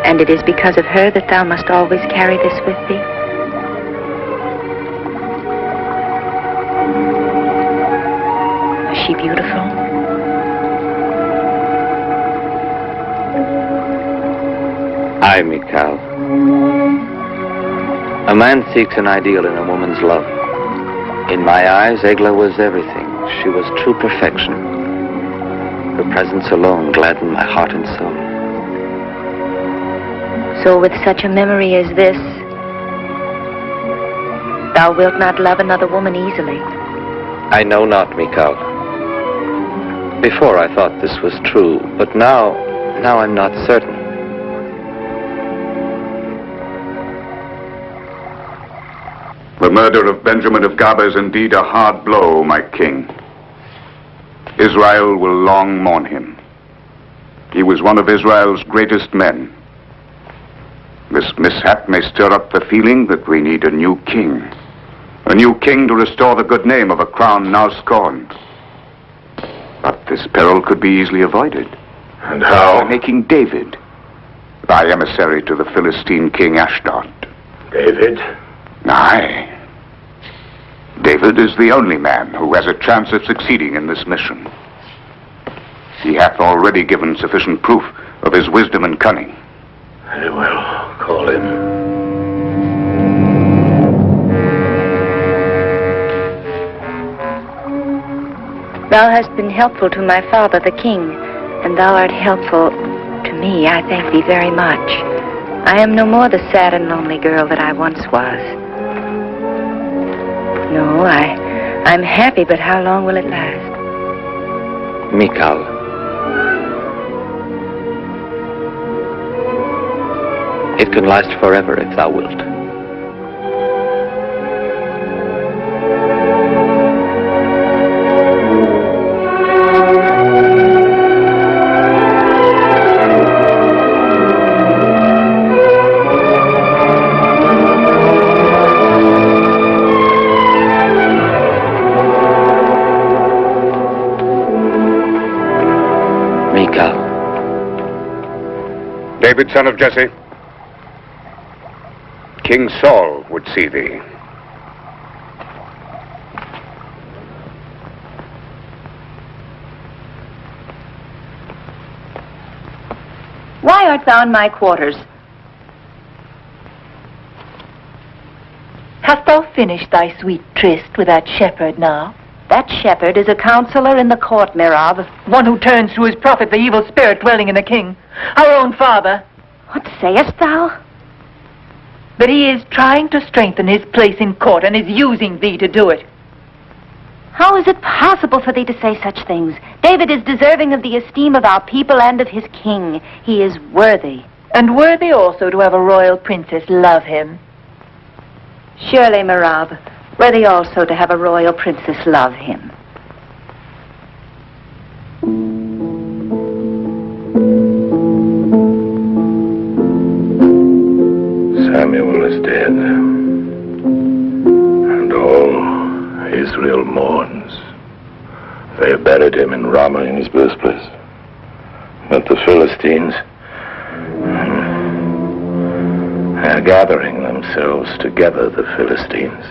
S16: And it is because of her that thou must always carry this with thee? Is she beautiful?
S12: Aye, Mikal. A man seeks an ideal in a woman's love. In my eyes, Egla was everything. She was true perfection. Her presence alone gladdened my heart and soul.
S16: So with such a memory as this, thou wilt not love another woman easily.
S12: I know not, Mikal. Before I thought this was true, but now I'm not certain.
S4: The murder of Benjamin of Gaba is indeed a hard blow, my king. Israel will long mourn him. He was one of Israel's greatest men. This mishap may stir up the feeling that we need a new king. A new king to restore the good name of a crown now scorned. But this peril could be easily avoided.
S6: And how?
S4: By making David thy emissary to the Philistine king Ashdod.
S6: David?
S4: Aye. David is the only man who has a chance of succeeding in this mission. He hath already given sufficient proof of his wisdom and cunning.
S6: Very well, call him.
S16: Thou hast been helpful to my father, the king, and thou art helpful to me. I thank thee very much. I am no more the sad and lonely girl that I once was. No, I'm happy, but how long will it last?
S12: Mikal. It can last forever if thou wilt. Mikal.
S4: David, son of Jesse. King Saul would see thee.
S16: Why art thou in my quarters?
S8: Hast thou finished thy sweet tryst with that shepherd now?
S16: That shepherd is a counselor in the court, Merab.
S8: One who turns to his prophet the evil spirit dwelling in the king, our own father.
S16: What sayest thou?
S8: That he is trying to strengthen his place in court and is using thee to do it.
S16: How is it possible for thee to say such things? David is deserving of the esteem of our people and of his king. He is worthy.
S8: And worthy also to have a royal princess love him.
S16: Surely, Merab, worthy also to have a royal princess love him.
S6: Samuel is dead. Israel mourns. They buried him in Ramah in his birthplace. But the Philistines, they're gathering themselves together, the Philistines.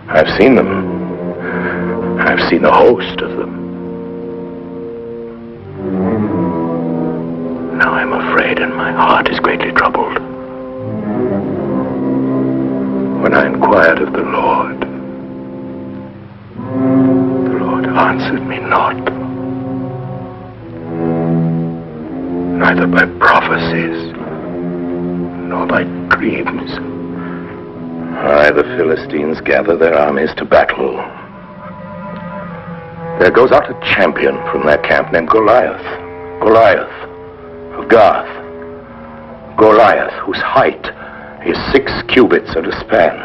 S6: I've seen them. I've seen a host of them. Now I'm afraid and my heart is greatly troubled. When I inquired of the Lord answered me not, neither by prophecies nor by dreams. The Philistines gather their armies to battle. There goes out a champion from their camp named Goliath. Goliath of Gath. Goliath, whose height is 6 cubits and a span.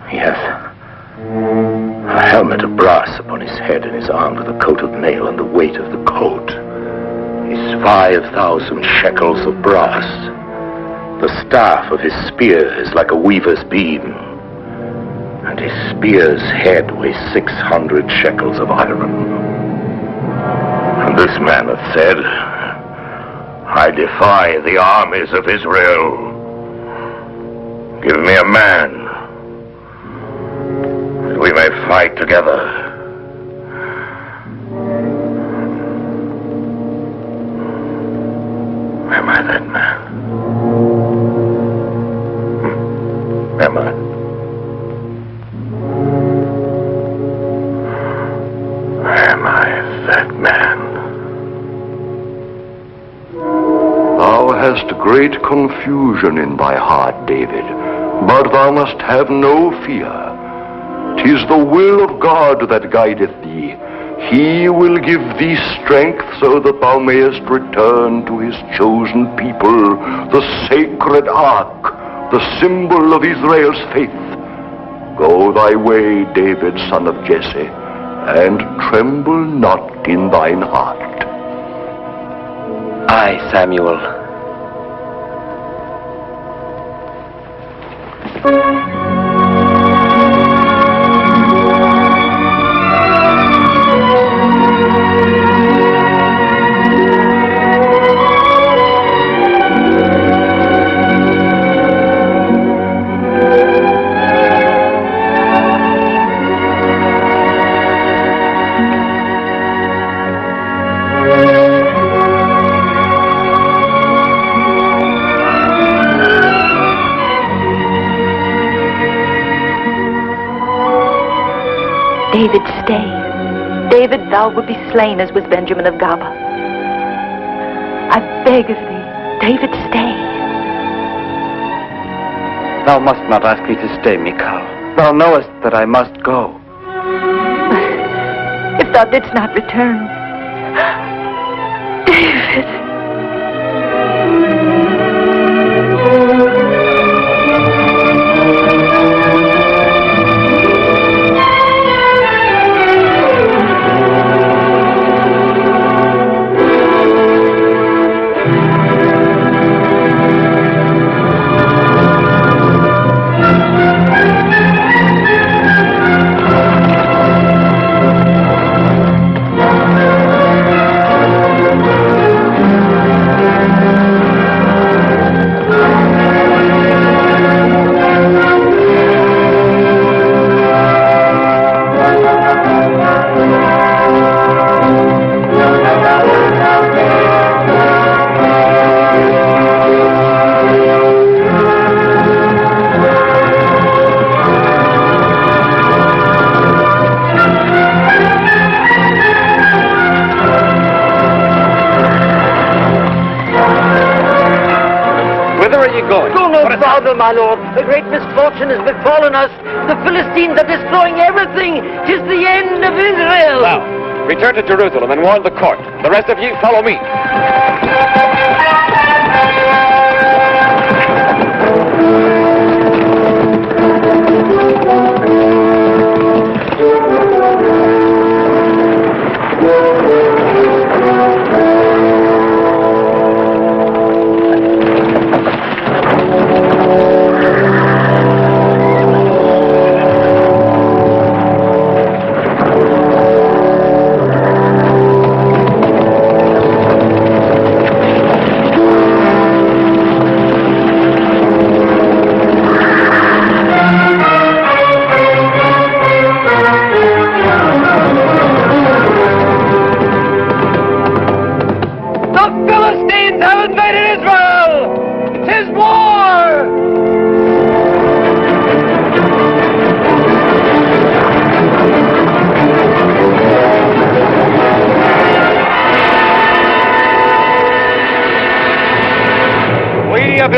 S6: He hath a helmet of brass upon his head, and is armed with a coat of mail, and the weight of the coat is 5,000 shekels of brass. The staff of his spear is like a weaver's beam, and his spear's head weighs 600 shekels of iron. And this man hath said, I defy the armies of Israel. Give me a man, that we may fight together. Am I that man? Am I? Am I that man?
S5: Thou hast great confusion in thy heart, David, but thou must have no fear. 'Tis the will of God that guideth thee. He will give thee strength so that thou mayest return to his chosen people, the sacred ark, the symbol of Israel's faith. Go thy way, David, son of Jesse, and tremble not in thine heart.
S18: Aye, Samuel.
S16: David, stay. David, thou wilt be slain as was Benjamin of Gaba. I beg of thee, David, stay.
S12: Thou must not ask me to stay, Michal. Thou knowest that I must go.
S16: If thou didst not return, David.
S9: My lord, a great misfortune has befallen us. The Philistines are destroying everything. 'Tis the end of Israel.
S14: Now, return to Jerusalem and warn the court. The rest of you follow me.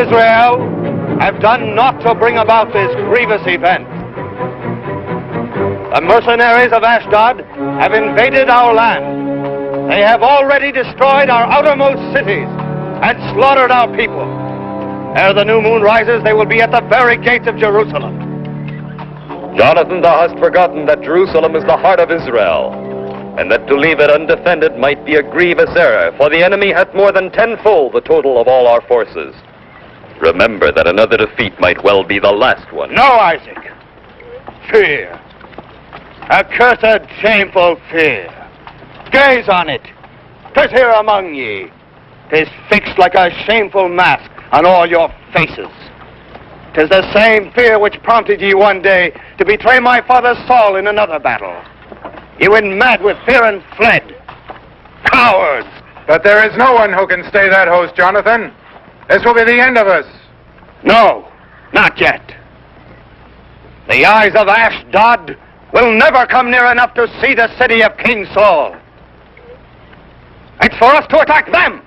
S12: Israel have done naught to bring about this grievous event. The mercenaries of Ashdod have invaded our land. They have already destroyed our outermost cities and slaughtered our people. Ere the new moon rises, they will be at the very gates of Jerusalem.
S17: Jonathan, thou hast forgotten that Jerusalem is the heart of Israel, and that to leave it undefended might be a grievous error, for the enemy hath more than tenfold the total of all our forces. Remember that another defeat might well be the last one.
S12: No, Isaac. Fear. Accursed, shameful fear. Gaze on it. 'Tis here among ye. 'Tis fixed like a shameful mask on all your faces. 'Tis the same fear which prompted ye one day to betray my father Saul in another battle. Ye went mad with fear and fled. Cowards!
S14: But there is no one who can stay that host, Jonathan. This will be the end of us.
S12: No, not yet. The eyes of Ashdod will never come near enough to see the city of King Saul. It's for us to attack them!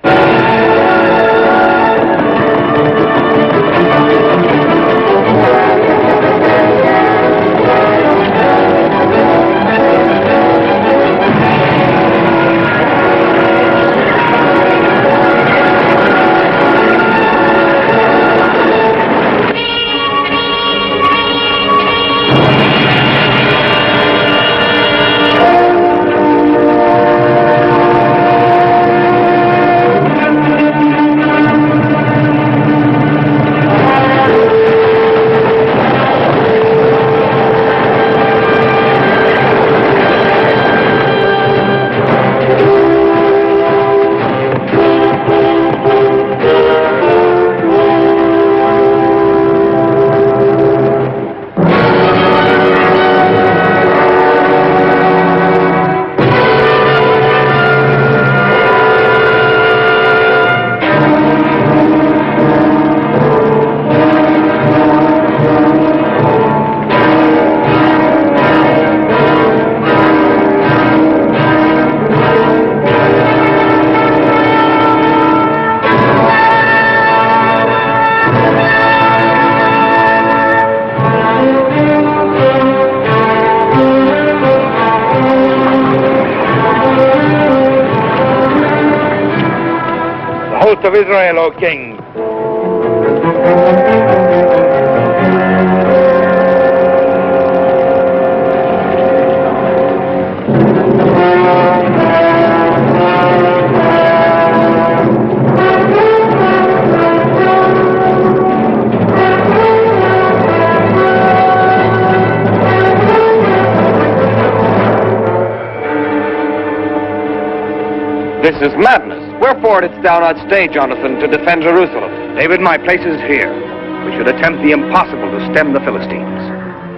S12: Of Israel, O king.
S7: This is madness. Wherefore didst thou not stay, Jonathan, to defend Jerusalem?
S12: David, my place is here. We should attempt the impossible to stem the Philistines.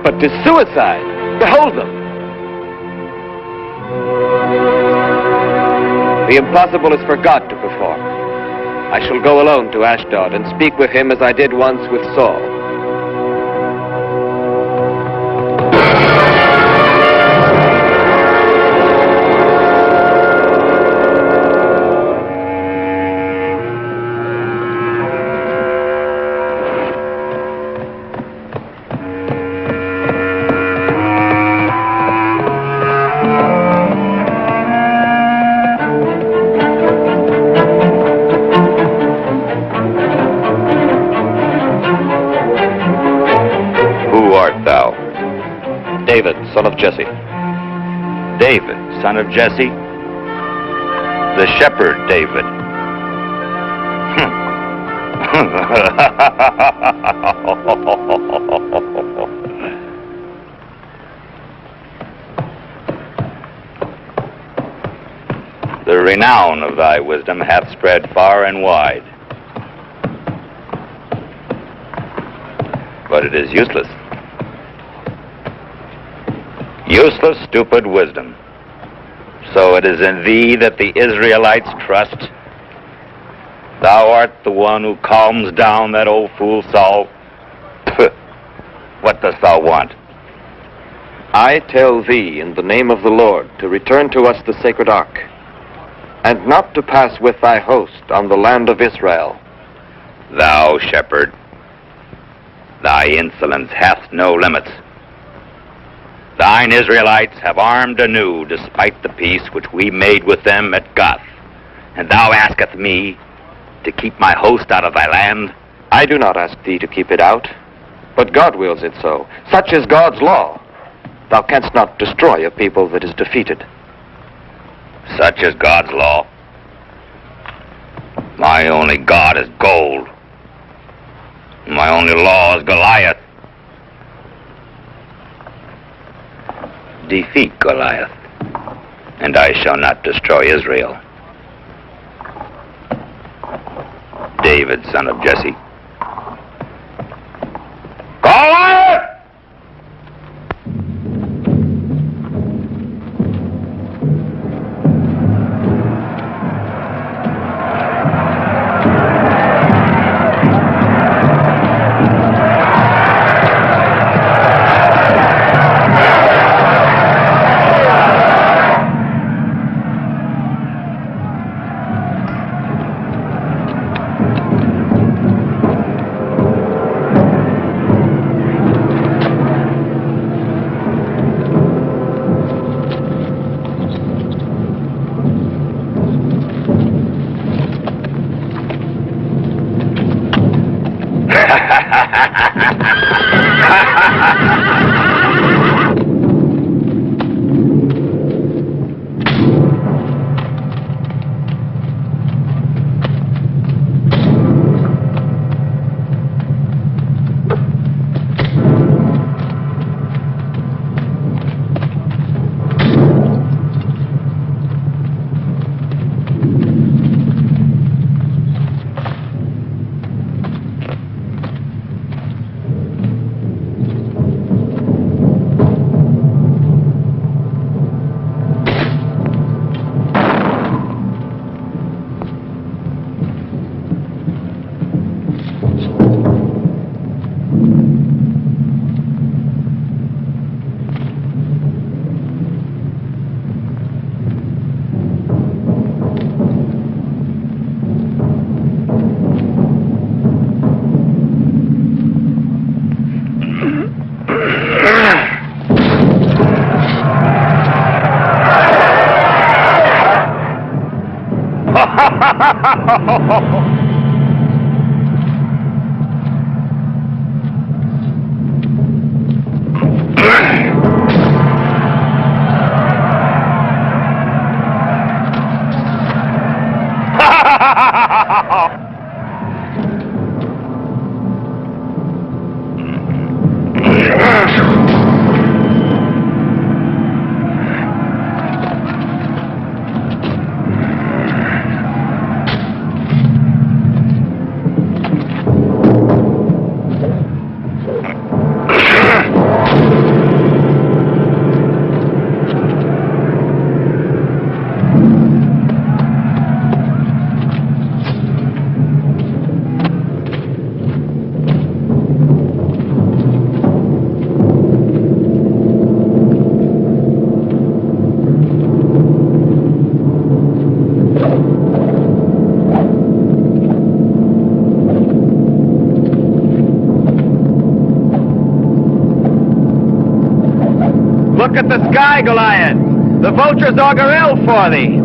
S7: But 'tis suicide. Behold them. The impossible is for God to perform. I shall go alone to Ashdod and speak with him as I did once with Saul.
S12: David, son of Jesse.
S19: David, son of Jesse? The shepherd David. The renown of thy wisdom hath spread far and wide. But it is useless. Useless, stupid wisdom. So it is in thee that the Israelites trust. Thou art the one who calms down that old fool Saul. What dost thou want?
S7: I tell thee in the name of the Lord to return to us the sacred ark, and not to pass with thy host on the land of Israel.
S19: Thou, shepherd, thy insolence hath no limits. Thine Israelites have armed anew, despite the peace which we made with them at Gath. And thou askest me to keep my host out of thy land?
S12: I do not ask thee to keep it out, but God wills it so. Such is God's law. Thou canst not destroy a people that is defeated.
S19: Such is God's law. My only God is gold. My only law is Goliath. Defeat Goliath, and I shall not destroy Israel. David, son of Jesse. Goliath!
S7: Look at the sky, Goliath. The vultures augur ill for thee.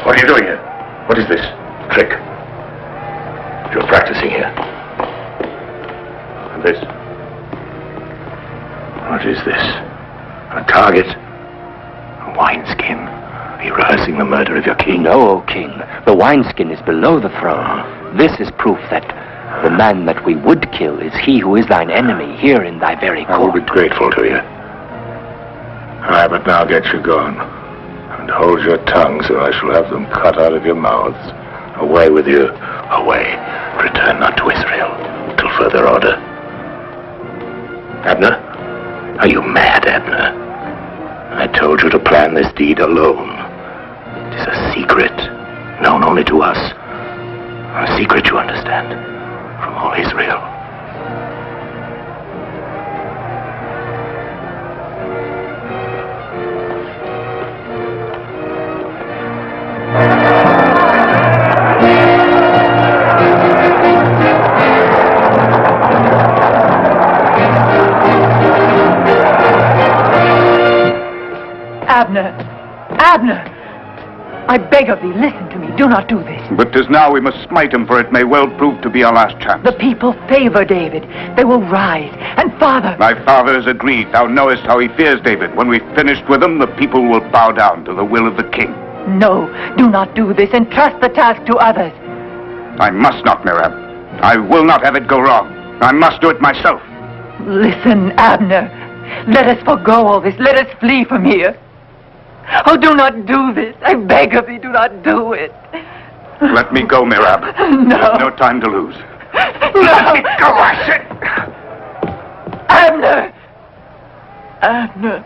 S6: What are you doing here? What is this? Trick. You're practicing here. And this? What is this? A target? A wineskin? Are you rehearsing the murder of your king?
S15: No, O king. The wineskin is below the throne. This is proof that the man that we would kill is he who is thine enemy here in thy very court.
S6: I will be grateful to you. Aye, but now get you gone. And hold your tongues, or I shall have them cut out of your mouths. Away with you. Away. Return not to Israel till further order. Abner? Are you mad, Abner? I told you to plan this deed alone. It is a secret, known only to us. A secret, you understand, from all Israel.
S8: Abner! I beg of thee, listen to me. Do not do this.
S4: But 'tis now we must smite him, for it may well prove to be our last chance.
S8: The people favor David. They will rise. And father...
S4: My father has agreed. Thou knowest how he fears David. When we've finished with him, the people will bow down to the will of the king.
S8: No, do not do this. Entrust the task to others.
S4: I must not, Merab. I will not have it go wrong. I must do it myself.
S8: Listen, Abner. Let us forego all this. Let us flee from here. Oh, do not do this. I beg of thee, do not do it.
S4: Let me go, Merab.
S8: No.
S4: There's no time to lose.
S8: No.
S4: Let me go, I said.
S8: Abner! Abner.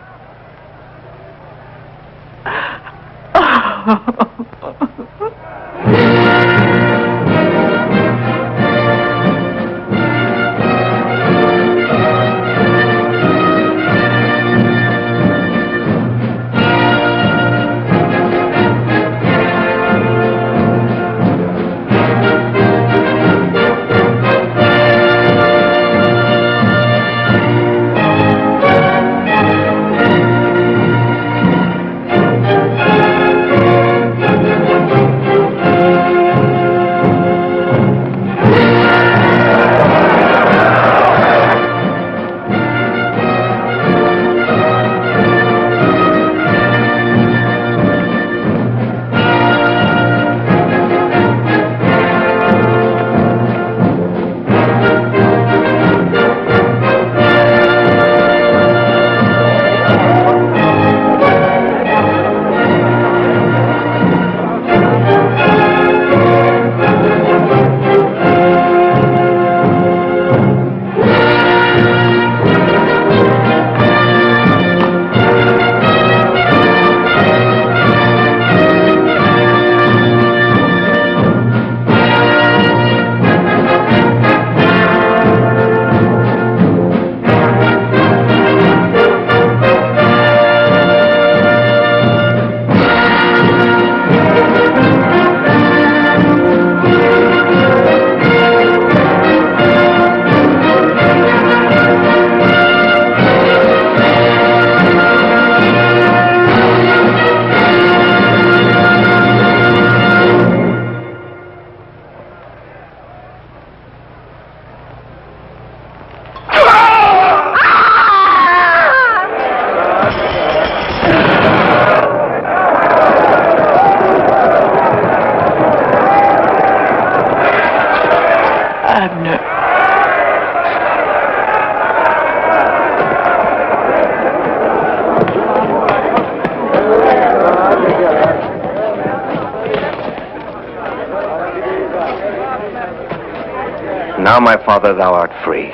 S18: Now, my father, thou art free.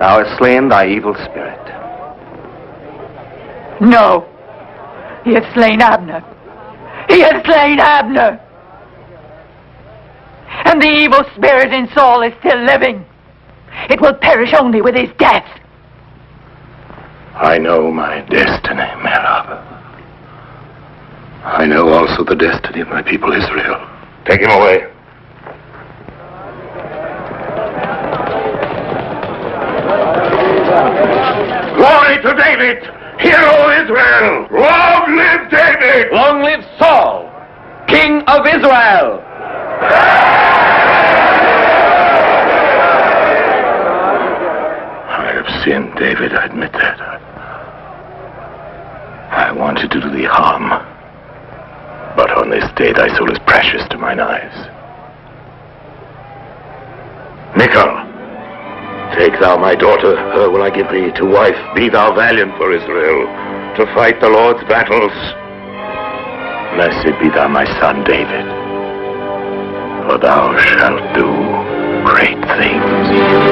S18: Thou hast slain thy evil spirit.
S8: No. He has slain Abner. He has slain Abner. And the evil spirit in Saul is still living. It will perish only with his death.
S6: I know my destiny, Merab. I know also the destiny of my people Israel.
S4: Take him away. Glory to David! Hear, O Israel! Long live David!
S17: Long live Saul, King
S19: of Israel!
S6: I have sinned, David, I admit that. I wanted to do thee harm. But on this day thy soul is precious to mine eyes. Michal, take thou my daughter, her will I give thee to wife. Be thou valiant for Israel, to fight the Lord's battles. Blessed be thou my son, David, for thou shalt do great things.